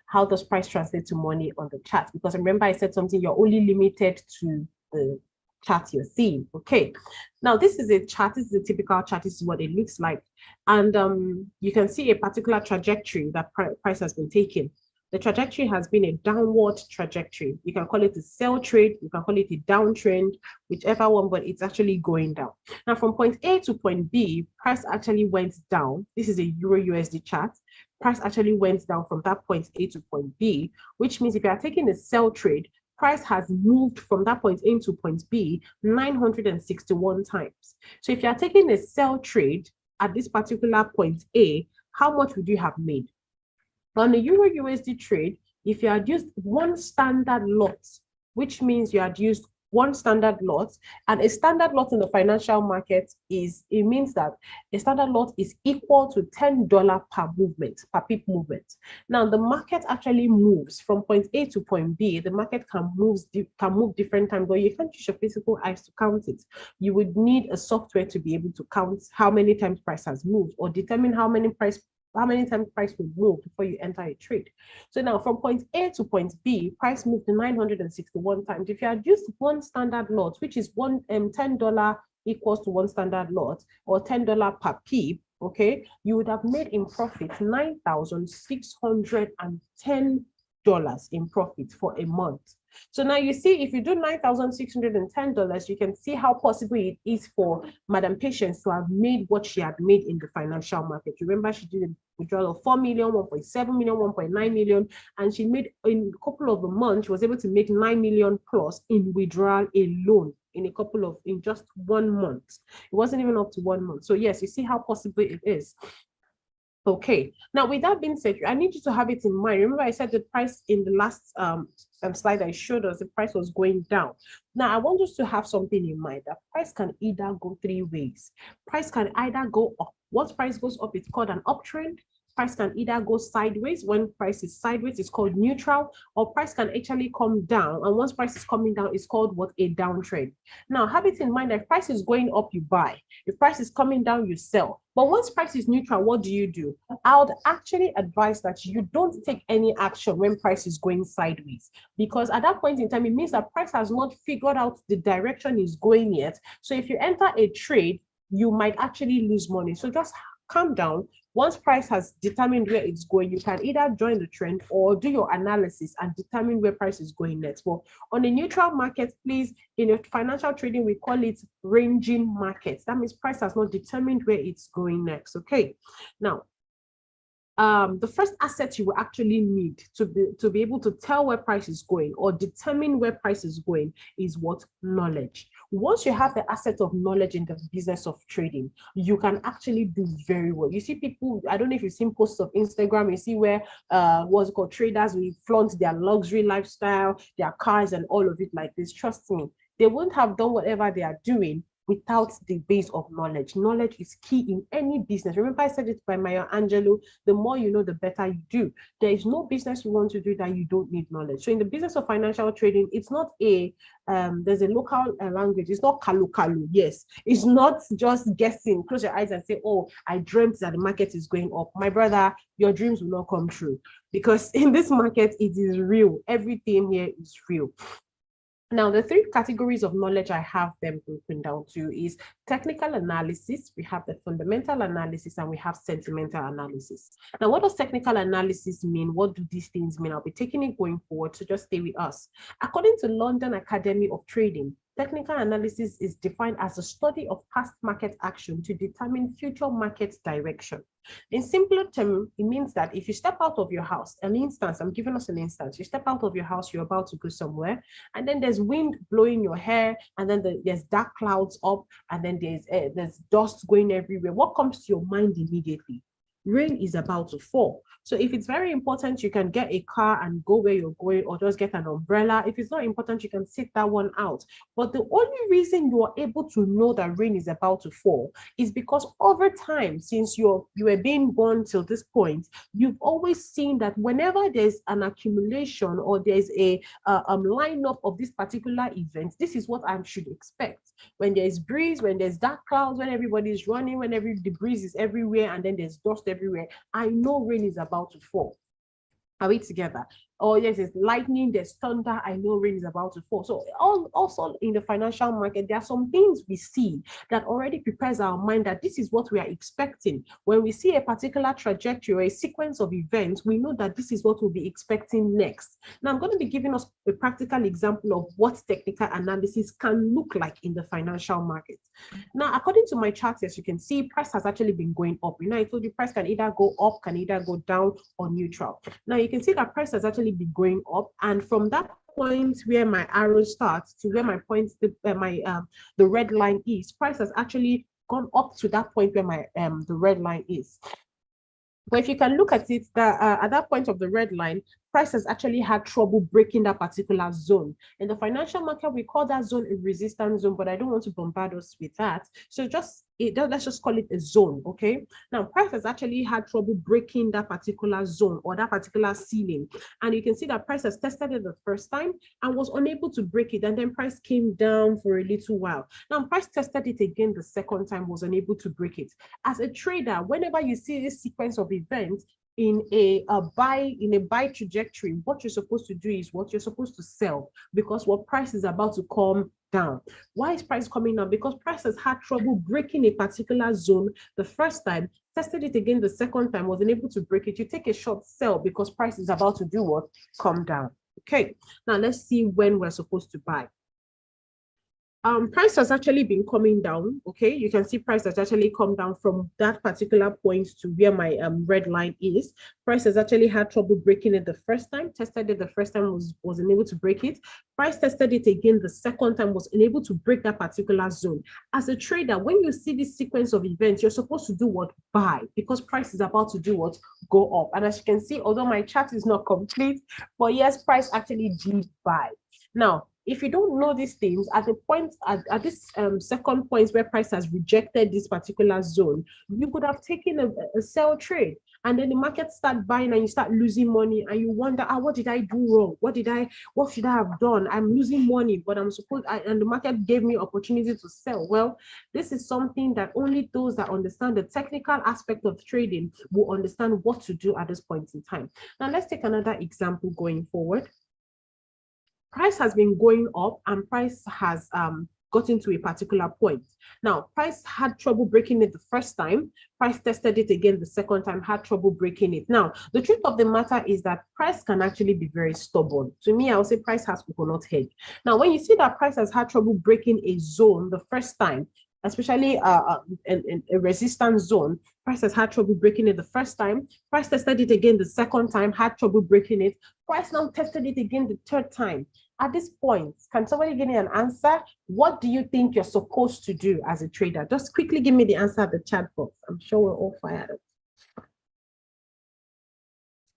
How does price translate to money on the chart? Because remember, I said something, you're only limited to the chart you're seeing. Okay, now this is a chart. This is a typical chart. This is what it looks like, and you can see a particular trajectory that price has been taking. The trajectory has been a downward trajectory. You can call it a sell trade, you can call it a downtrend, whichever one, but it's actually going down. Now from point A to point B, price actually went down. This is a Euro USD chart. Price actually went down from that point A to point B, which means if you are taking a sell trade, price has moved from that point A to point B 961 times. So if you are taking a sell trade at this particular point A, how much would you have made? On a Euro USD trade, if you had used one standard lot, which means you had used one standard lot, and a standard lot in the financial market means that a standard lot is equal to $10 per movement, per pip movement. Now the market actually moves from point A to point B. The market can move different times, but you can't use your physical eyes to count it. You would need a software to be able to count how many times price has moved, or determine how many times price will move before you enter a trade. So now from point A to point B, price moved 961 times. If you had used one standard lot, which is $10 equals to one standard lot, or $10 per pip, okay, you would have made in profit $9,610 in profit for a month. So now you see, if you do $9,610, you can see how possible it is for Madam Patience to have made what she had made in the financial market. Remember, she did a withdrawal of 4 million, 1.7 million, 1.9 million, and she made, in a couple of months, she was able to make 9 million plus in withdrawal alone in just 1 month. It wasn't even up to 1 month. So yes, you see how possible it is. Okay, now with that being said, I need you to have it in mind. Remember, I said the price in the last slide I showed us, the price was going down. Now I want us to have something in mind, that price can either go 3 ways. Price can either go up. Once price goes up, it's called an uptrend. Price can either go sideways. When price is sideways, it's called neutral, or price can actually come down. And once price is coming down, it's called what? A downtrend. Now, have it in mind that if price is going up, you buy. If price is coming down, you sell. But once price is neutral, what do? I would actually advise that you don't take any action when price is going sideways, because at that point in time, it means that price has not figured out the direction it's going yet. So if you enter a trade, you might actually lose money. So just calm down. Once price has determined where it's going, you can either join the trend or do your analysis and determine where price is going next. Well, on a neutral market, please, in a financial trading, we call it ranging markets. That means price has not determined where it's going next. Okay. Now, the first asset you will actually need to be able to tell where price is going or determine where price is going is what? Knowledge. Once you have the asset of knowledge in the business of trading, you can actually do very well. You see people, I don't know if you've seen posts of Instagram, you see where what's it called, traders will flaunt their luxury lifestyle, their cars and all of it like this. Trust me, they wouldn't have done whatever they are doing without the base of knowledge. Knowledge is key in any business. Remember, I said it by Maya Angelou, the more you know, the better you do. There is no business you want to do that you don't need knowledge. So in the business of financial trading, it's not there's a local language. It's not kalu. Yes, it's not just guessing. Close your eyes and say, oh, I dreamt that the market is going up. My brother, your dreams will not come true, because in this market, it is real. Everything here is real. Now, the 3 categories of knowledge I have them broken down to is technical analysis, we have the fundamental analysis, and we have sentimental analysis. Now, what does technical analysis mean? What do these things mean? I'll be taking it going forward, so just stay with us. According to London Academy of Trading, Technical analysis is defined as a study of past market action to determine future market direction. In simpler terms, it means that if you step out of your house, an instance, I'm giving us an instance, you step out of your house, you're about to go somewhere, and then there's wind blowing your hair, and then there's dark clouds up, and then there's dust going everywhere. What comes to your mind immediately? Rain is about to fall. So if it's very important, you can get a car and go where you're going, or just get an umbrella. If it's not important, you can sit that one out. But the only reason you are able to know that rain is about to fall is because over time, since you were being born till this point, you've always seen that whenever there's an accumulation or there's a lineup of this particular event, this is what I should expect. When there's breeze, when there's dark clouds, when everybody's running, when the breeze is everywhere, and then there's dust everywhere, I know rain is about to fall. Are we together? Oh yes, there's lightning, there's thunder, I know rain is about to fall. So also in the financial market, there are some things we see that already prepares our mind that this is what we are expecting. When we see a particular trajectory or a sequence of events, we know that this is what we'll be expecting next. Now I'm going to be giving us a practical example of what technical analysis can look like in the financial market. Now, according to my charts, as you can see, price has actually been going up. You know, I told you price can either go up, can either go down, or neutral. Now you can see that price has actually been going up, and from that point where my arrow starts to where my point, the red line is, price has actually gone up to that point where my the red line is. But if you can look at it, at that point of the red line, price has actually had trouble breaking that particular zone. In the financial market, we call that zone a resistance zone, but I don't want to bombard us with that. So let's just call it a zone, okay? Now, price has actually had trouble breaking that particular zone or that particular ceiling. And you can see that price has tested it the first time and was unable to break it. And then price came down for a little while. Now, price tested it again the second time, was unable to break it. As a trader, whenever you see this sequence of events, in a buy trajectory, what you're supposed to do is what you're supposed to sell, because what price is about to come down. Why is price coming down? Because price has had trouble breaking a particular zone the first time, tested it again the second time, wasn't able to break it. You take a short sell because price is about to do what? Come down. Okay, now let's see when we're supposed to buy. Price has actually been coming down. Okay, you can see price has actually come down from that particular point to where my red line is. Price has actually had trouble breaking it the first time, tested it the first time, wasn't able to break it. Price tested it again the second time, was unable to break that particular zone. As a trader, when you see this sequence of events, you're supposed to do what? Buy, because price is about to do what? Go up. And as you can see, although my chart is not complete, but yes, price actually did buy. Now, if you don't know these things, at the point at this second point where price has rejected this particular zone, you could have taken a sell trade, and then the market start buying and you start losing money, and you wonder, what did I do wrong? What should I have done? I'm losing money, but and the market gave me opportunity to sell. Well, this is something that only those that understand the technical aspect of trading will understand what to do at this point in time. Now let's take another example going forward. Price has been going up and price has gotten to a particular point. Now, price had trouble breaking it the first time. Price tested it again the second time, had trouble breaking it. Now, the truth of the matter is that price can actually be very stubborn. To me, I would say price has coconut head. Now, when you see that price has had trouble breaking a zone the first time, especially a resistance zone, price has had trouble breaking it the first time. Price tested it again the second time, had trouble breaking it. Price now tested it again the third time. At this point, can somebody give me an answer? What do you think you're supposed to do as a trader? Just quickly give me the answer at the chat box. I'm sure we're all fired up.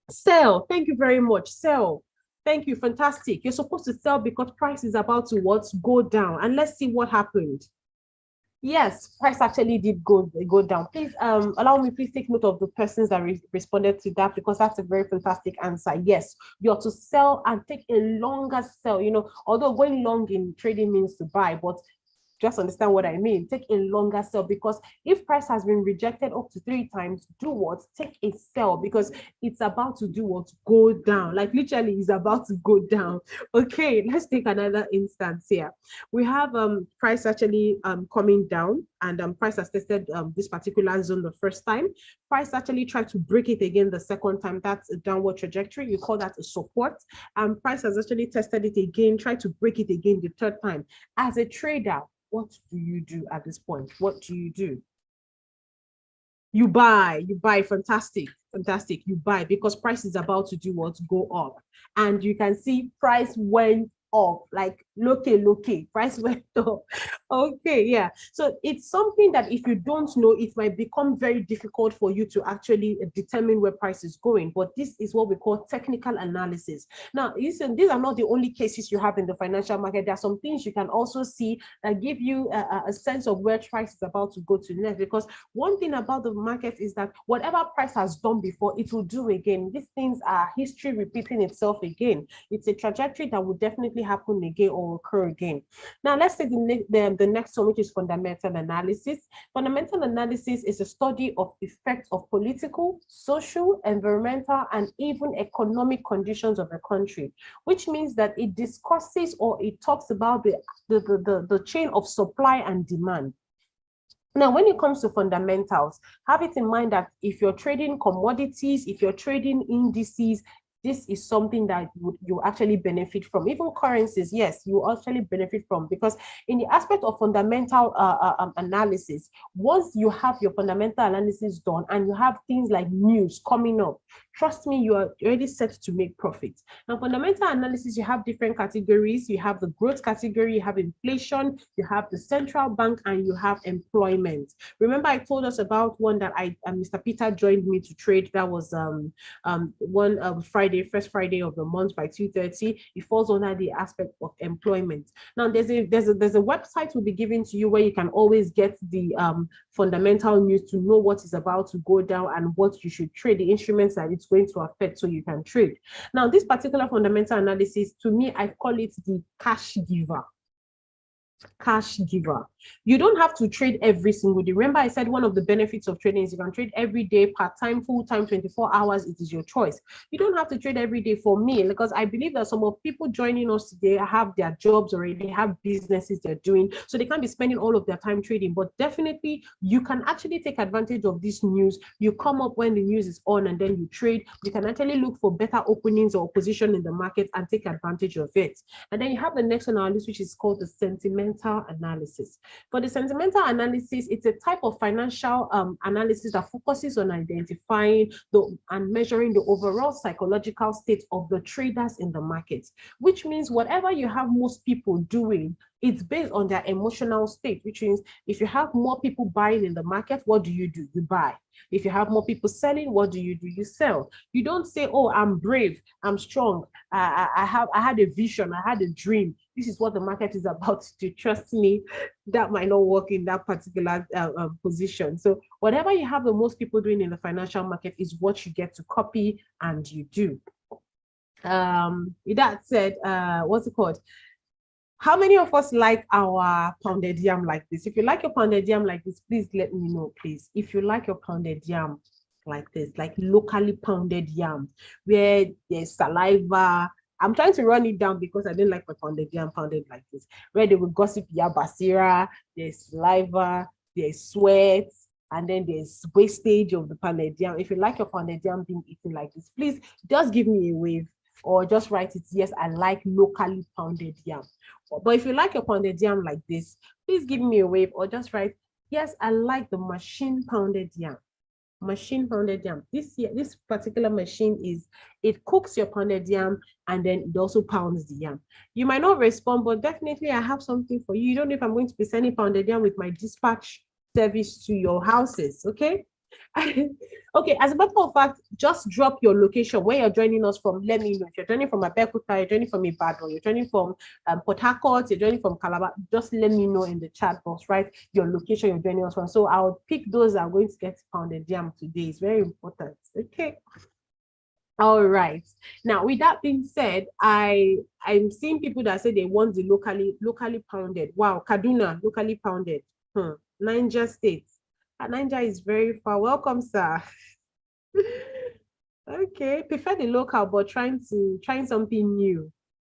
Sell. Thank you very much. Sell. Thank you. Fantastic. You're supposed to sell because price is about to what? Go down. And let's see what happened. Yes, price actually did go down. Please allow me, please take note of the persons that responded to that, because that's a very fantastic answer. Yes, you're to sell and take a longer sell. You know, although going long in trading means to buy, but Just understand what I mean. Take a longer sell, because if price has been rejected up to 3 times, do what? Take a sell, because it's about to do what? Go down. Like literally, it's about to go down. Okay, let's take another instance here. We have price actually coming down, and price has tested this particular zone the first time. Price actually tried to break it again the second time. That's a downward trajectory. You call that a support. And price has actually tested it again, tried to break it again the third time. As a trader, what do you do at this point? What do you do? You buy, fantastic, you buy, because price is about to do what? Go up. And you can see price went up, like look, price went up. Okay, yeah. So it's something that if you don't know, it might become very difficult for you to actually determine where price is going. But this is what we call technical analysis. Now, listen, these are not the only cases you have in the financial market. There are some things you can also see that give you a sense of where price is about to go to next. Because one thing about the market is that whatever price has done before, it will do again. These things are history repeating itself again. It's a trajectory that will definitely happen again or occur again. Now, let's take the next one, which is fundamental analysis. Fundamental analysis is a study of effects of political, social, environmental, and even economic conditions of a country, which means that it discusses or it talks about the chain of supply and demand. Now, when it comes to fundamentals, have it in mind that if you're trading commodities, if you're trading indices, this is something that you actually benefit from. Even currencies, yes, you actually benefit from, because in the aspect of fundamental analysis, once you have your fundamental analysis done and you have things like news coming up, trust me, you are already set to make profits. Now, fundamental analysis, you have different categories. You have the growth category, you have inflation, you have the central bank, and you have employment. Remember, I told us about one that Mr. Peter joined me to trade. That was one Friday, first Friday of the month by 2:30. It falls under the aspect of employment. Now, there's a website we'll be giving to you where you can always get the fundamental news to know what is about to go down and what you should trade, the instruments that it's going to affect, so you can trade. Now, this particular fundamental analysis, to me, I call it the cash giver. Cash giver. You don't have to trade every single day. Remember, I said one of the benefits of trading is you can trade every day, part-time, full-time, 24 hours. It is your choice. You don't have to trade every day. For me, because I believe that some of people joining us today have their jobs already, have businesses they're doing, so they can't be spending all of their time trading. But definitely, you can actually take advantage of this news. You come up when the news is on and then you trade. You can actually look for better openings or position in the market and take advantage of it. And then you have the next one on our list, which is called the sentiment analysis. For the sentimental analysis, it's a type of financial analysis that focuses on identifying and measuring the overall psychological state of the traders in the market, which means whatever you have most people doing, it's based on their emotional state, which means if you have more people buying in the market, what do? You buy. If you have more people selling, what do? You sell. You don't say, oh, I'm brave, I'm strong, I had a vision, I had a dream, this is what the market is about to. Trust me, that might not work in that particular position. So whatever you have the most people doing in the financial market is what you get to copy and you do. With that said, what's it called? How many of us like our pounded yam like this? If you like your pounded yam like this, please let me know, please. If you like your pounded yam like this, like locally pounded yam, where there's saliva. I'm trying to run it down because I didn't like my pounded yam pounded like this, where they will gossip Yabasira, there's saliva, there's sweat, and then there's wastage of the pounded yam. If you like your pounded yam being eaten like this, please just give me a wave or just write it, yes, I like locally pounded yam. But if you like your pounded yam like this, please give me a wave or just write, yes, I like the machine pounded yam. Machine pounded yam. This particular machine it cooks your pounded yam and then it also pounds the yam. You might not respond, but definitely I have something for you. You don't know if I'm going to be sending pounded yam with my dispatch service to your houses, okay? Okay, as a matter of fact, just drop your location where you're joining us from. Let me know if you're joining from Abeokuta, you're joining from Ibadan, you're joining from Port Harcourt, you're joining from Calabar. Just let me know in the chat box, right? Your location you're joining us from. So I'll pick those that are going to get pounded yam today. It's very important. Okay. All right. Now, with that being said, I'm seeing people that say they want the locally pounded. Wow, Kaduna locally pounded. Niger State. Niger is very far. Welcome, sir. Okay, prefer the local, but trying something new.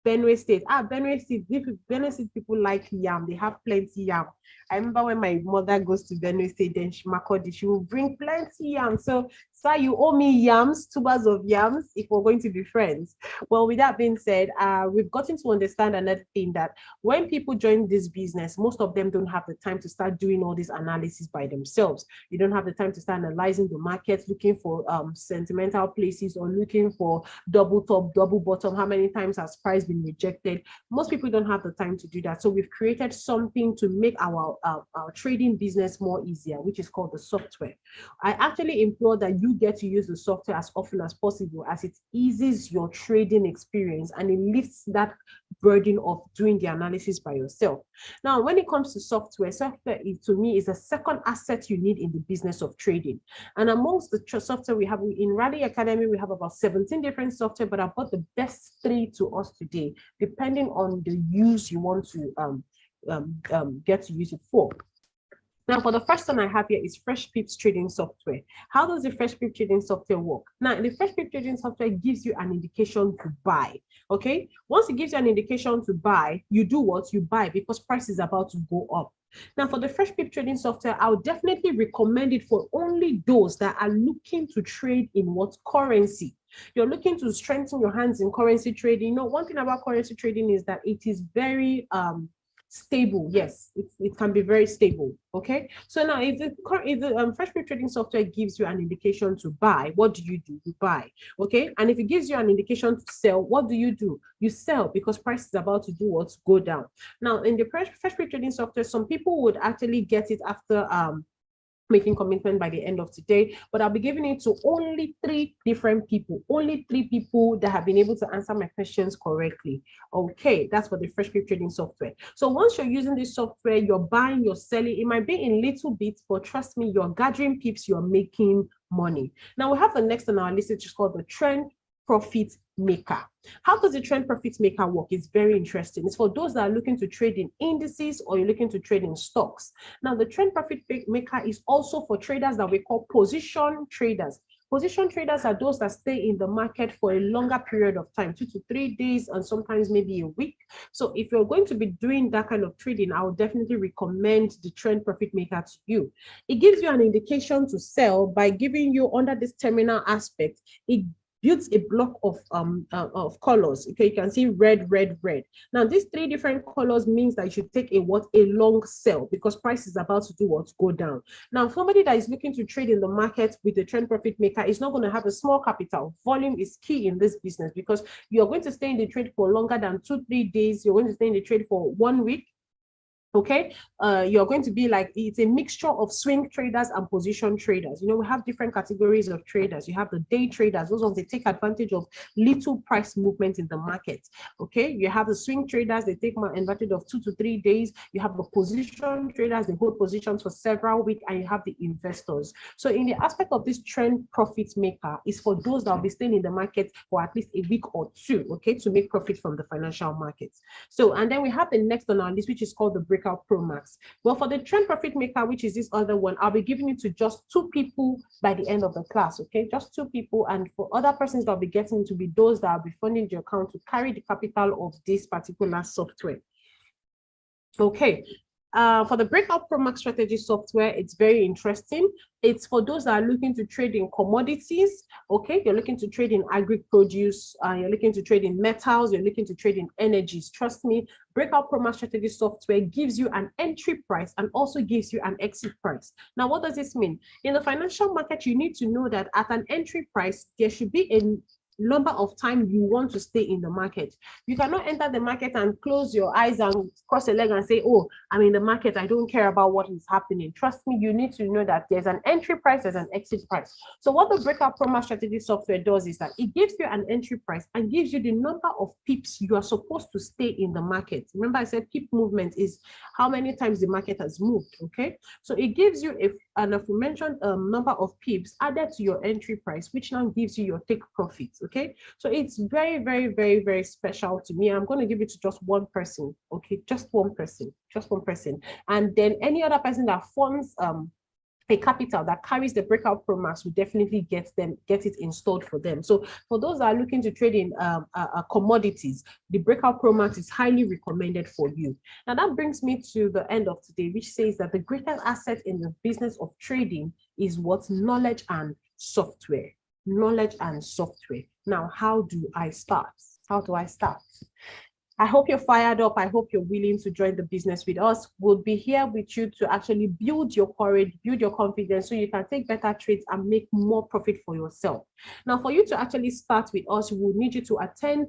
Benue State. Benue State people like yam. They have plenty yam. I remember when my mother goes to Benue State, then she will bring plenty yam. So, sir, you owe me yams, tubers of yams, if we're going to be friends. Well, with that being said, we've gotten to understand another thing, that when people join this business, most of them don't have the time to start doing all this analysis by themselves. You don't have the time to start analyzing the market, looking for sentimental places, or looking for double top, double bottom, how many times has price been rejected. Most people don't have the time to do that. So we've created something to make our trading business more easier, which is called the software. I actually implore that you get to use the software as often as possible, as it eases your trading experience and it lifts that burden of doing the analysis by yourself. Now, when it comes to software to me is a second asset you need in the business of trading. And amongst the software we have in Rally Academy, we have about 17 different software, but I brought the best 3 to us today, depending on the use you want to get to use it for. Now, for the first one I have here is Fresh Pips Trading Software. How does the Fresh Pips Trading Software work? Now, the Fresh Pips Trading Software gives you an indication to buy, okay? Once it gives you an indication to buy, you do what? You buy, because price is about to go up. Now, for the Fresh Pips Trading Software, I would definitely recommend it for only those that are looking to trade in what currency. You're looking to strengthen your hands in currency trading. You know, one thing about currency trading is that it is very stable. Yes, it can be very stable. Okay, so now if the Fresh Pips Trading Software gives you an indication to buy, what do? You buy. Okay, and if it gives you an indication to sell, what do? You sell, because price is about to do what? Go down. Now, in the Fresh Pips Trading Software, some people would actually get it after making commitment by the end of today, but I'll be giving it to only 3 different people, only 3 people that have been able to answer my questions correctly. Okay, that's for the Fresh Pips Trading Software. So once you're using this software, you're buying, you're selling. It might be in little bits, but trust me, you're gathering pips, you're making money. Now we have the next on our list, which is called the Trend Profit Maker. How does the Trend Profit Maker work? It's very interesting. It's for those that are looking to trade in indices, or you're looking to trade in stocks. Now, the Trend Profit Maker is also for traders that we call position traders. Position traders are those that stay in the market for a longer period of time, 2 to 3 days, and sometimes maybe a week. So if you're going to be doing that kind of trading, I would definitely recommend the Trend Profit Maker to you. It gives you an indication to sell by giving you, under this terminal aspect, it builds a block of colors. Okay, you can see red, red, red. Now, these 3 different colors means that you should take a long sell, because price is about to do what? Go down. Now, somebody that is looking to trade in the market with the Trend Profit Maker is not going to have a small capital. Volume is key in this business, because you're going to stay in the trade for longer than 2-3 days. You're going to stay in the trade for 1 week. Okay, you're going to be like, it's a mixture of swing traders and position traders. You know, we have different categories of traders. You have the day traders, those ones, they take advantage of little price movement in the market. Okay, you have the swing traders, they take advantage of 2 to 3 days. You have the position traders, they hold positions for several weeks, and you have the investors. So in the aspect of this Trend Profit Maker, is for those that will be staying in the market for at least a week or 2, okay, to make profit from the financial markets. So, and then we have the next on our list, which is called the Breakout Pro Max. Well, for the Trend Profit Maker, which is this other one, I'll be giving it to just 2 people by the end of the class, okay? Just 2 people. And for other persons that will be getting to be those that will be funding your account to carry the capital of this particular software. Okay, for the Breakout Pro Max Strategy software, it's very interesting. It's for those that are looking to trade in commodities. Okay, you're looking to trade in agri-produce, you're looking to trade in metals, you're looking to trade in energies. Trust me, Breakout Pro Max Strategy software gives you an entry price and also gives you an exit price. Now, what does this mean? In the financial market, you need to know that at an entry price, there should be a number of time you want to stay in the market. You cannot enter the market and close your eyes and cross a leg and say, oh, I'm in the market, I don't care about what is happening. Trust me, you need to know that there's an entry price, there's an exit price. So what the Breakout Pro Max Strategy software does is that it gives you an entry price and gives you the number of pips you are supposed to stay in the market. Remember, I said pip movement is how many times the market has moved, okay? So it gives you an aforementioned number of pips added to your entry price, which now gives you your take profit, Okay, so it's very, very, very, very special to me. I'm going to give it to just one person. Okay, just one person, and then any other person that funds a capital that carries the breakout pro max will definitely get it installed for them. So for those that are looking to trade in commodities, the breakout pro max is highly recommended for you. Now that brings me to the end of today, which says that the greatest asset in the business of trading is what? Knowledge and software. Knowledge and software. Now, how do I start? I hope you're fired up. I hope you're willing to join the business with us. We'll be here with you to actually build your courage, build your confidence so you can take better trades and make more profit for yourself. Now, for you to actually start with us, we will need you to attend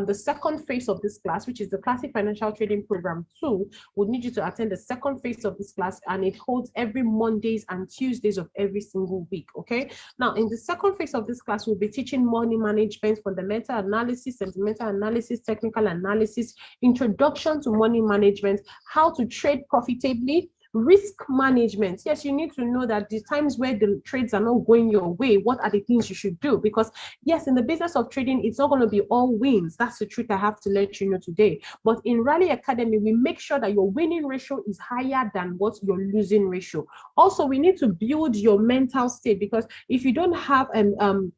the second phase of this class, which is the Classic Financial Trading Program 2. We'll need you to attend the second phase of this class, and it holds every Mondays and Tuesdays of every single week, okay? Now, in the second phase of this class, we'll be teaching money management, fundamental analysis, sentimental analysis, technical analysis, introduction to money management, how to trade profitably, risk management. Yes, you need to know that the times where the trades are not going your way, what are the things you should do? Because yes, in the business of trading, it's not going to be all wins. That's the truth I have to let you know today. But in Rally Academy, we make sure that your winning ratio is higher than what your losing ratio. Also, we need to build your mental state, because if you don't have an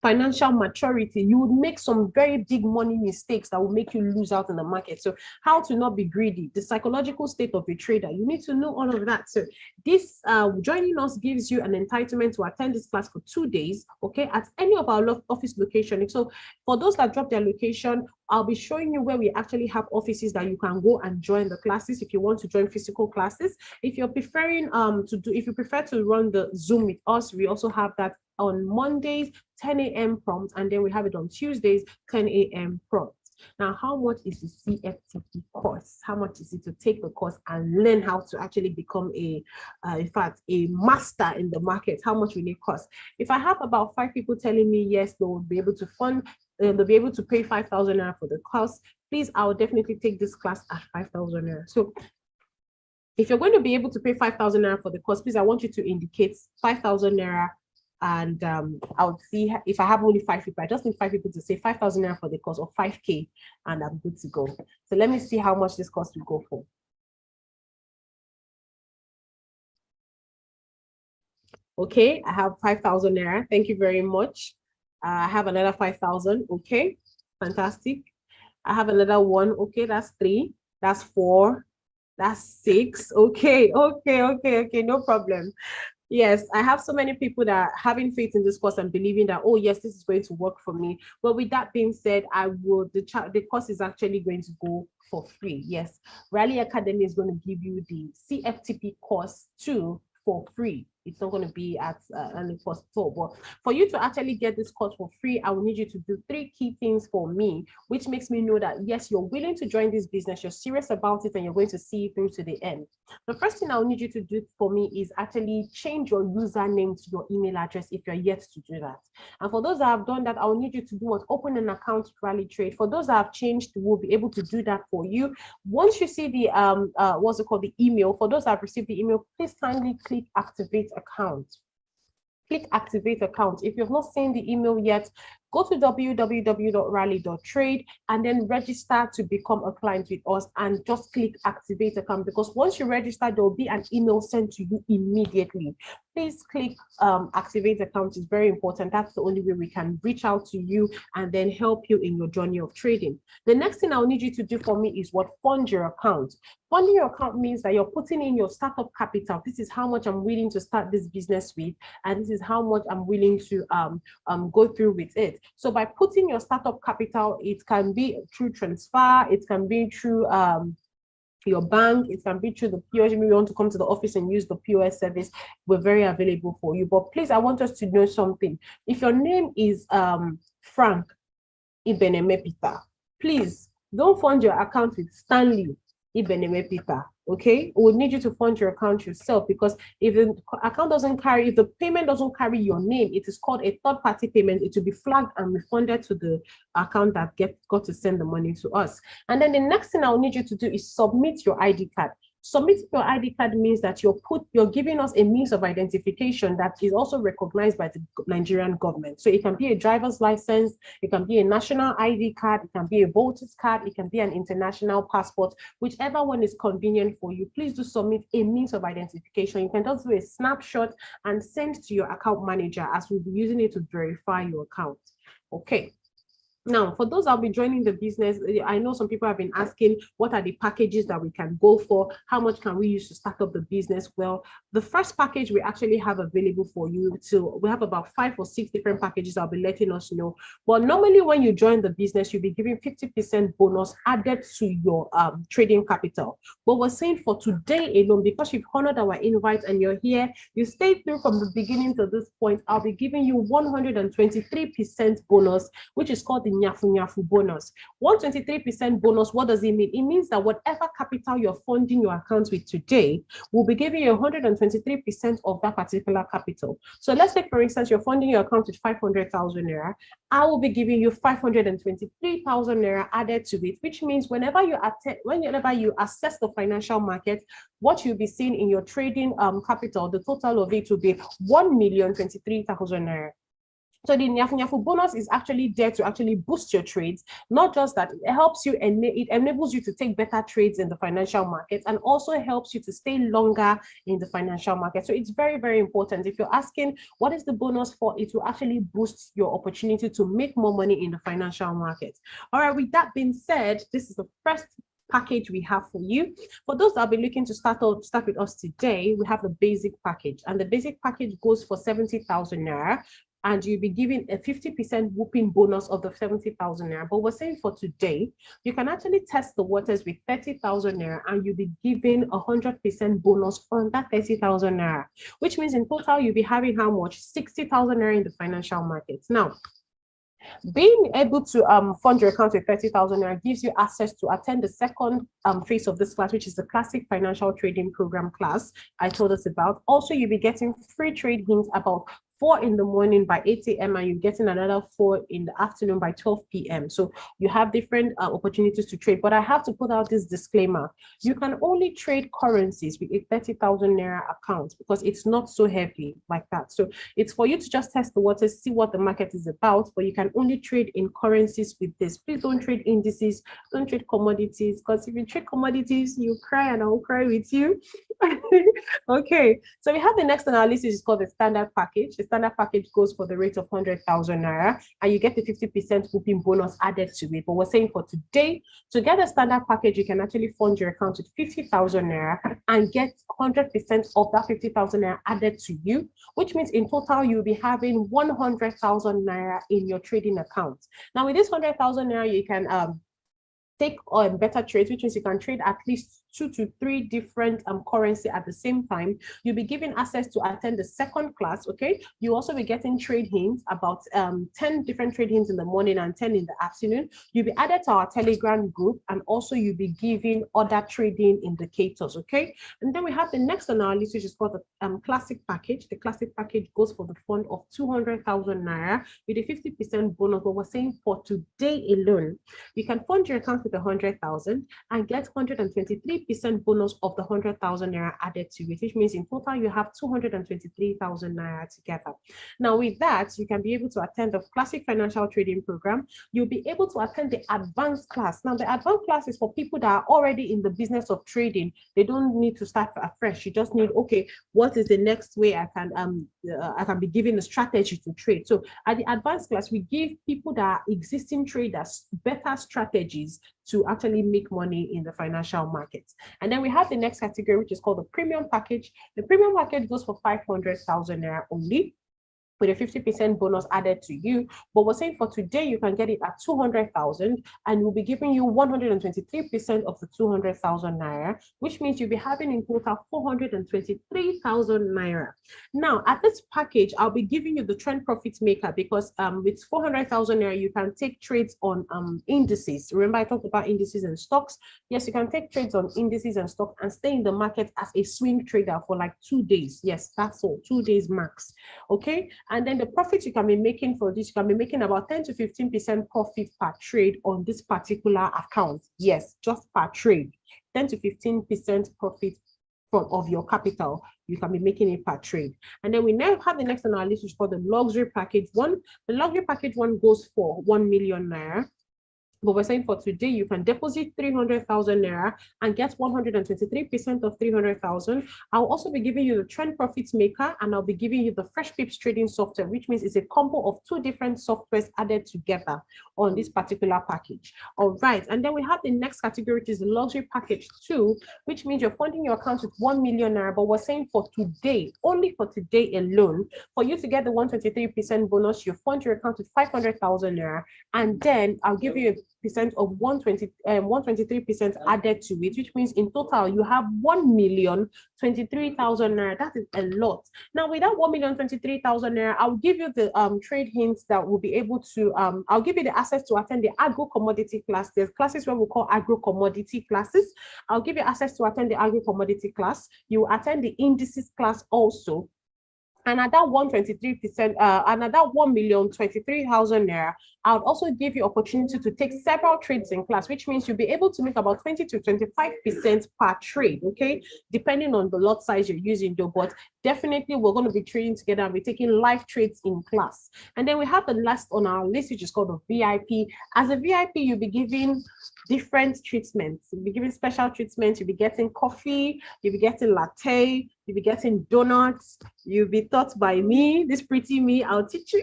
financial maturity, you would make some very big money mistakes that will make you lose out in the market. So how to not be greedy, the psychological state of a trader, you need to know all of that. So this joining us gives you an entitlement to attend this class for 2 days, okay, at any of our office location. So for those that drop their location, I'll be showing you where we actually have offices that you can go and join the classes if you want to join physical classes. If you're preferring if you prefer to run the Zoom with us, we also have that on Mondays, 10 a.m. prompt, and then we have it on Tuesdays, 10 a.m. prompt. Now, how much is the CFTP course? How much is it to take the course and learn how to actually become a master in the market? How much will it cost? If I have about 5 people telling me yes, they will be able to fund, they'll be able to pay 5,000 naira for the course, please, I will definitely take this class at 5,000 naira. So if you're going to be able to pay 5,000 naira for the course, please, I want you to indicate 5,000 naira. And I would see if I have only 5 people. I just need 5 people to say 5,000 naira for the course, or 5K, and I'm good to go. So let me see how much this course will go for. Okay, I have 5,000 naira. Thank you very much. I have another 5,000. Okay, fantastic. I have another one. Okay, that's 3. That's 4. That's 6. Okay, no problem. Yes, I have so many people that are having faith in this course and believing that, oh yes, this is going to work for me. But with that being said, the course is actually going to go for free. Yes, Rally Academy is going to give you the CFTP course too for free. It's not going to be at any cost at all. But for you to actually get this course for free, I will need you to do 3 key things for me, which makes me know that yes, you're willing to join this business, you're serious about it, and you're going to see it through to the end. The first thing I'll need you to do for me is actually change your username to your email address if you're yet to do that. And for those that have done that, I'll need you to do what? Open an account to Rally Trade. For those that have changed, we'll be able to do that for you. Once you see the what's it called, the email, for those that have received the email, please kindly click activate account. Click activate account. If you've not seen the email yet, go to www.rally.trade and then register to become a client with us, and just click activate account, because once you register, there will be an email sent to you immediately. Please click activate account. Is very important. That's the only way we can reach out to you and then help you in your journey of trading. The next thing I'll need you to do for me is what? Fund your account. Funding your account means that you're putting in your startup capital. This is how much I'm willing to start this business with, and this is how much I'm willing to go through with it. So by putting your startup capital, it can be through transfer, it can be through your bank, it can be through the POS. Maybe you want to come to the office and use the POS service, we're very available for you. But please, I want us to know something. If your name is Frank Ibenemepita, please don't fund your account with Stanley Ibenemepita. Okay, we would need you to fund your account yourself, because if the account doesn't carry, if the payment doesn't carry your name, it is called a third-party payment. It will be flagged and refunded to the account that got to send the money to us. And then the next thing I'll need you to do is submit your ID card. Submitting your ID card means that you're giving us a means of identification that is also recognized by the Nigerian government. So it can be a driver's license, it can be a national ID card, it can be a voter's card, it can be an international passport, whichever one is convenient for you. Please do submit a means of identification. You can just do a snapshot and send to your account manager, as we'll be using it to verify your account. Okay. Now, for those that'll be joining the business, I know some people have been asking, what are the packages that we can go for? How much can we use to start up the business? Well, the first package we actually have available for you, so we have about 5 or 6 different packages I'll be letting us know. But normally when you join the business, you'll be giving 50% bonus added to your trading capital. But we're saying for today alone, because you've honored our invite and you're here, you stayed through from the beginning to this point, I'll be giving you 123% bonus, which is called the Nyafu Nyafu bonus. 123% bonus, what does it mean? It means that whatever capital you're funding your account with today, will be giving you 123% of that particular capital. So let's take, for instance, you're funding your account with 500,000 naira. I will be giving you 523,000 naira added to it, which means whenever you assess the financial market, what you'll be seeing in your trading capital, the total of it will be 1,023,000 naira. So the Nyafu Nyafu bonus is actually there to actually boost your trades. Not just that, it helps you and it enables you to take better trades in the financial market, and also helps you to stay longer in the financial market. So it's very, very important. If you're asking what is the bonus for, it will actually boost your opportunity to make more money in the financial market. All right, with that being said, this is the first package we have for you. For those that will be looking to start with us today, we have the basic package, and the basic package goes for 70,000 naira. And you'll be given a 50% whooping bonus of the 70,000 naira. But we're saying for today, you can actually test the waters with 30,000 naira, and you'll be given 100% bonus on that 30,000 naira, which means in total, you'll be having how much? 60,000 naira in the financial markets. Now, being able to fund your account with 30,000 naira gives you access to attend the second phase of this class, which is the Classic Financial Trading Program class I told us about. Also, you'll be getting free trade hints about 4 in the morning by 8 a.m. and you're getting another 4 in the afternoon by 12 p.m. So you have different opportunities to trade. But I have to put out this disclaimer. You can only trade currencies with a 30,000 naira account because it's not so heavy like that. So it's for you to just test the waters, see what the market is about, but you can only trade in currencies with this. Please don't trade indices, don't trade commodities, because if you trade commodities, you cry and I'll cry with you. Okay, so we have the next analysis, is called the standard package. The standard package goes for the rate of 100,000 naira, and you get the 50% whooping bonus added to it. But we're saying for today, to get a standard package, you can actually fund your account with 50,000 naira and get 100% of that 50,000 naira added to you, which means in total you'll be having 100,000 naira in your trading account. Now with this 100,000 naira, you can take on better trades, which means you can trade at least 2 to 3 different currency at the same time. You'll be given access to attend the second class. Okay, you also be getting trade hints, about 10 different trade hints in the morning and 10 in the afternoon. You'll be added to our Telegram group, and also you'll be given other trading indicators. Okay, and then we have the next analysis, which is called the classic package. The classic package goes for the fund of 200,000 naira with a 50% bonus. But we're saying for today alone, you can fund your account with 100,000 and get 123% bonus of the 100,000 naira added to it, which means in total you have 223,000 naira together. Now with that, you can be able to attend the Classic Financial Trading Program. You'll be able to attend the advanced class. Now the advanced class is for people that are already in the business of trading. They don't need to start afresh. You just need, okay, what is the next way I can be given a strategy to trade. So at the advanced class, we give people that are existing traders better strategies to actually make money in the financial markets. And then we have the next category, which is called the premium package. The premium package goes for 500,000 naira only, with a 50% bonus added to you. But we're saying for today, you can get it at 200,000, and we'll be giving you 123% of the 200,000 naira, which means you'll be having in total 423,000 naira. Now, at this package, I'll be giving you the trend profit maker, because with 400,000 naira, you can take trades on indices. Remember, I talked about indices and stocks. Yes, you can take trades on indices and stocks and stay in the market as a swing trader for like 2 days. Yes, that's all, 2 days max. Okay. And then the profit you can be making for this, you can be making about 10 to 15% profit per trade on this particular account. Yes, just per trade. 10 to 15% profit of your capital. You can be making it per trade. And then we now have the next on our list, which is called the luxury package one. The luxury package one goes for 1 million naira. But we're saying for today, you can deposit 300,000 naira and get 123% of 300,000. I'll also be giving you the trend profits maker, and I'll be giving you the fresh pips trading software, which means it's a combo of 2 different softwares added together on this particular package. All right. And then we have the next category, which is the luxury package 2, which means you're funding your account with 1 million naira. But we're saying for today, only for today alone, for you to get the 123% bonus, you fund your account with 500,000 naira, and then I'll give you a percent of 123% added to it, which means in total you have 1,023,000 naira. That is a lot. Now with that 1,023,000 naira, I'll give you the trade hints that will be able to I'll give you the access to attend the agro commodity class. There's classes where we call agro commodity classes. I'll give you access to attend the agro commodity class. You attend the indices class also. And at that 123%, and at that 1,023,000 naira, I would also give you opportunity to take several trades in class, which means you'll be able to make about 20 to 25% per trade, okay? Depending on the lot size you're using though, but definitely we're going to be trading together and be taking live trades in class. And then we have the last on our list, which is called the VIP. As a VIP, you'll be given different treatments. You'll be given special treatments. You'll be getting coffee, you'll be getting latte, you'll be getting donuts, you'll be taught by me, this pretty me, I'll teach you.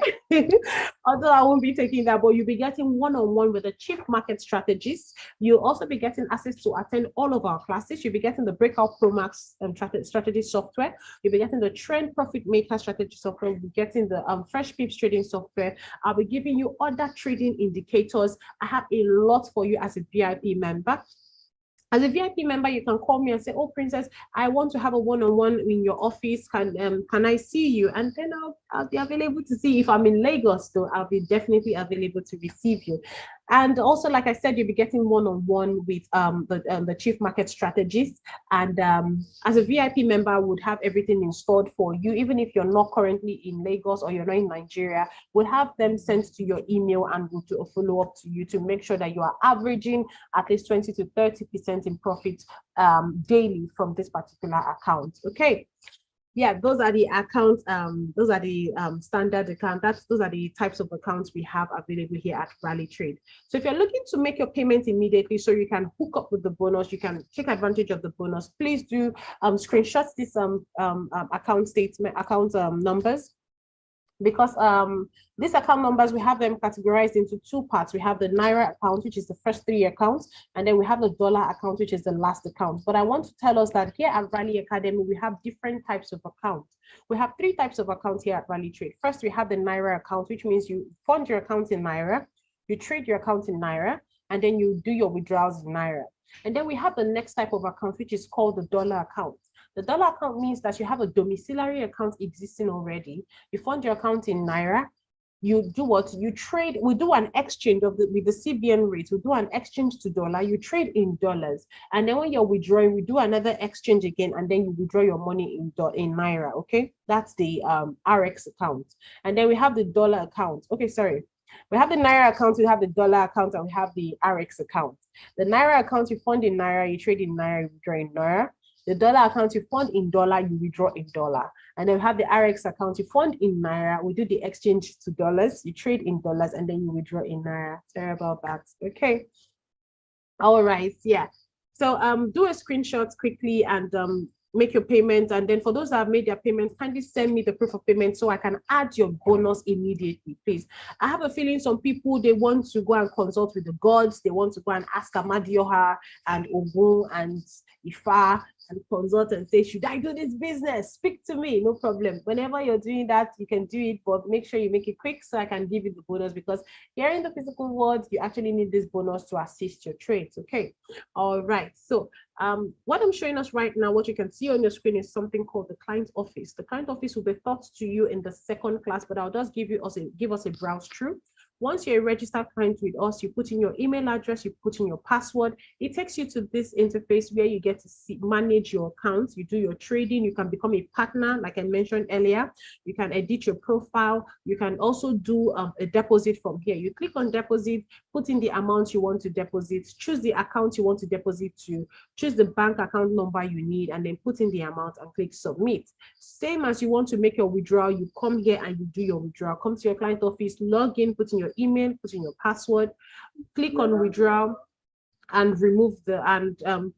Although I won't be taking that, but you'll be getting one-on-one with the chief market strategist. You'll also be getting access to attend all of our classes. You'll be getting the Breakout Pro Max strategy software. You'll be getting the Trend Profit Maker strategy software. You'll be getting the Fresh Pips trading software. I'll be giving you other trading indicators. I have a lot for you as a VIP member. As a VIP member, you can call me and say, "Oh, Princess, I want to have a one-on-one in your office. Can I see you?" And then I'll be available to see. If I'm in Lagos, though, I'll be definitely available to receive you. And also, like I said, you'll be getting one-on-one with the chief market strategist. And as a VIP member, I would have everything installed for you. Even if you're not currently in Lagos or you're not in Nigeria, we'll have them sent to your email and we'll do a follow-up to you to make sure that you are averaging at least 20 to 30% in profit daily from this particular account. Okay. Yeah, those are the accounts, those are the standard account. Those are the types of accounts we have available here at Rally Trade. So if you're looking to make your payment immediately so you can hook up with the bonus, you can take advantage of the bonus, please do screenshot this account statement, account numbers. Because these account numbers, we have them categorized into 2 parts. We have the Naira account, which is the first 3 accounts, and then we have the dollar account, which is the last account. But I want to tell us that here at Rally Academy, we have different types of accounts. We have 3 types of accounts here at Rally Trade. First, we have the Naira account, which means you fund your account in Naira, you trade your account in Naira, and then you do your withdrawals in Naira. And then we have the next type of account, which is called the dollar account. The dollar account means that you have a domiciliary account existing already. You fund your account in Naira. You do what? You trade. We do an exchange with the CBN rate. We do an exchange to dollar. You trade in dollars. And then when you're withdrawing, we do another exchange again. And then you withdraw your money in Naira. Okay. That's the RX account. And then we have the dollar account. Okay, sorry. We have the Naira account, we have the dollar account, and we have the RX account. The Naira account, you fund in Naira, you trade in Naira, you withdraw in Naira. The dollar account, you fund in dollar, you withdraw in dollar. And then we have the RX account, you fund in Naira, we do the exchange to dollars, you trade in dollars, and then you withdraw in Naira. Sorry about that. Okay. All right. Yeah. So do a screenshot quickly and make your payment. And then for those that have made their payments, kindly send me the proof of payment so I can add your bonus immediately, please. I have a feeling some people, they want to go and consult with the gods. They want to go and ask Amadioha and Ogun and Ifa and consult and say, should I do this business? Speak to me, no problem. Whenever you're doing that, you can do it, but make sure you make it quick so I can give you the bonus, because here in the physical world, you actually need this bonus to assist your trades. Okay. All right. So what I'm showing us right now, what you can see on your screen is something called the client office. The client office will be taught to you in the second class, but I'll just give us a browse through. Once you're a registered client with us, you put in your email address, you put in your password. It takes you to this interface where you get to manage your accounts. You do your trading. You can become a partner, like I mentioned earlier. You can edit your profile. You can also do a deposit from here. You click on deposit, put in the amount you want to deposit, choose the account you want to deposit to, choose the bank account number you need, and then put in the amount and click submit. Same as you want to make your withdrawal, you come here and you do your withdrawal. Come to your client office, log in, put in your email, put in your password, click on withdrawal and remove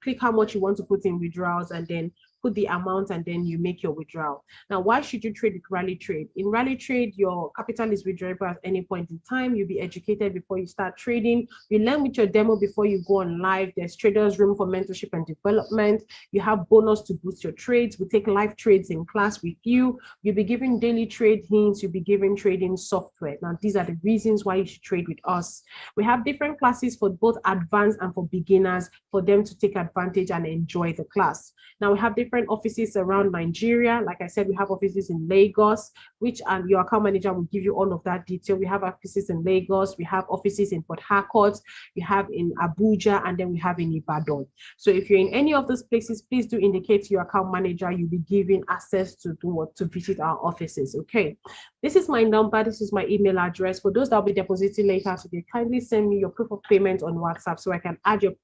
click how much you want to put in withdrawals, and then put the amount, and then you make your withdrawal. Now, why should you trade with Rally Trade? In Rally Trade, your capital is withdrawable at any point in time. You'll be educated before you start trading. You learn with your demo before you go on live. There's traders room for mentorship and development. You have bonus to boost your trades. We take live trades in class with you. You'll be given daily trade hints. You'll be given trading software. Now, these are the reasons why you should trade with us. We have different classes for both advanced and for beginners for them to take advantage and enjoy the class. Now, we have different offices around Nigeria. Like I said, we have offices in Lagos, which and your account manager will give you all of that detail. We have offices in Lagos, we have offices in Port Harcourt, we have in Abuja, and then we have in Ibadan. So if you're in any of those places, please do indicate to your account manager. You'll be given access to visit our offices. Okay, this is my number, this is my email address. For those that will be depositing later today, kindly send me your proof of payment on WhatsApp so I can add your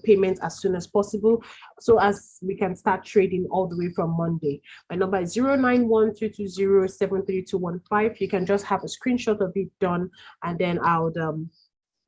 payment as soon as possible, so as we can start trading all the way from Monday. My number is 09122073215. You can just have a screenshot of it done, and then I would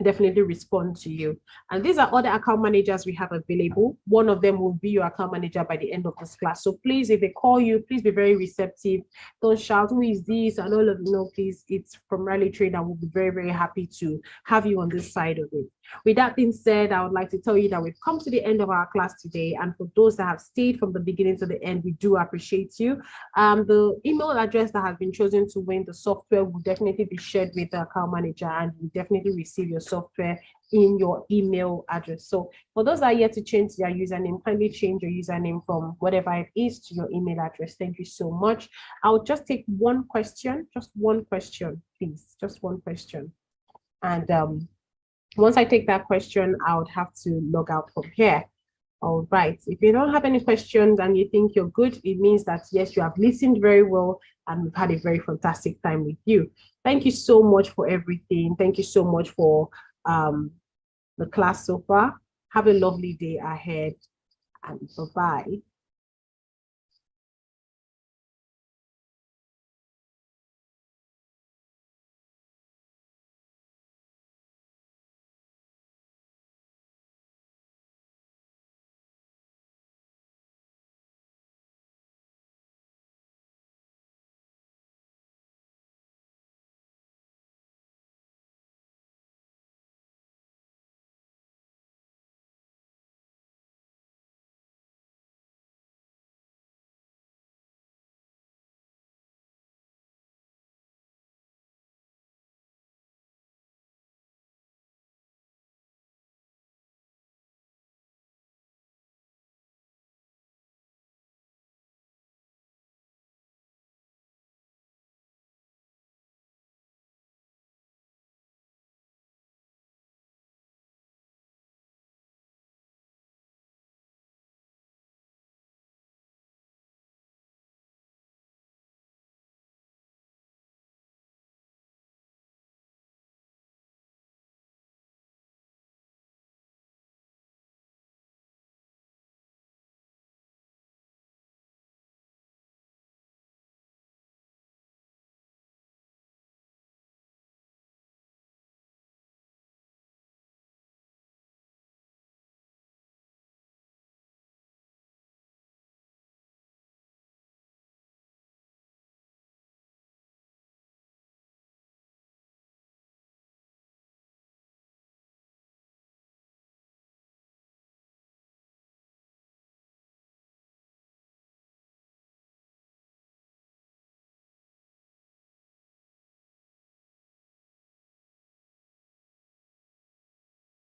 definitely respond to you. And these are other account managers we have available. One of them will be your account manager by the end of this class. So please, if they call you, please be very receptive. Don't shout, who is this? And all of you know, please, it's from Rally Trade, and we'll be very, very happy to have you on this side of it. With that being said, I would like to tell you that we've come to the end of our class today. And for those that have stayed from the beginning to the end, we do appreciate you. The email address that has been chosen to win the software will definitely be shared with the account manager, and you definitely receive your software in your email address. So for those that are yet to change their username, kindly change your username from whatever it is to your email address. Thank you so much. I'll just take one question, just one question, please, just one question. And once I take that question, I would have to log out from here. All right. If you don't have any questions and you think you're good, it means that, yes, you have listened very well and we've had a very fantastic time with you. Thank you so much for everything. Thank you so much for the class so far. Have a lovely day ahead, and bye-bye.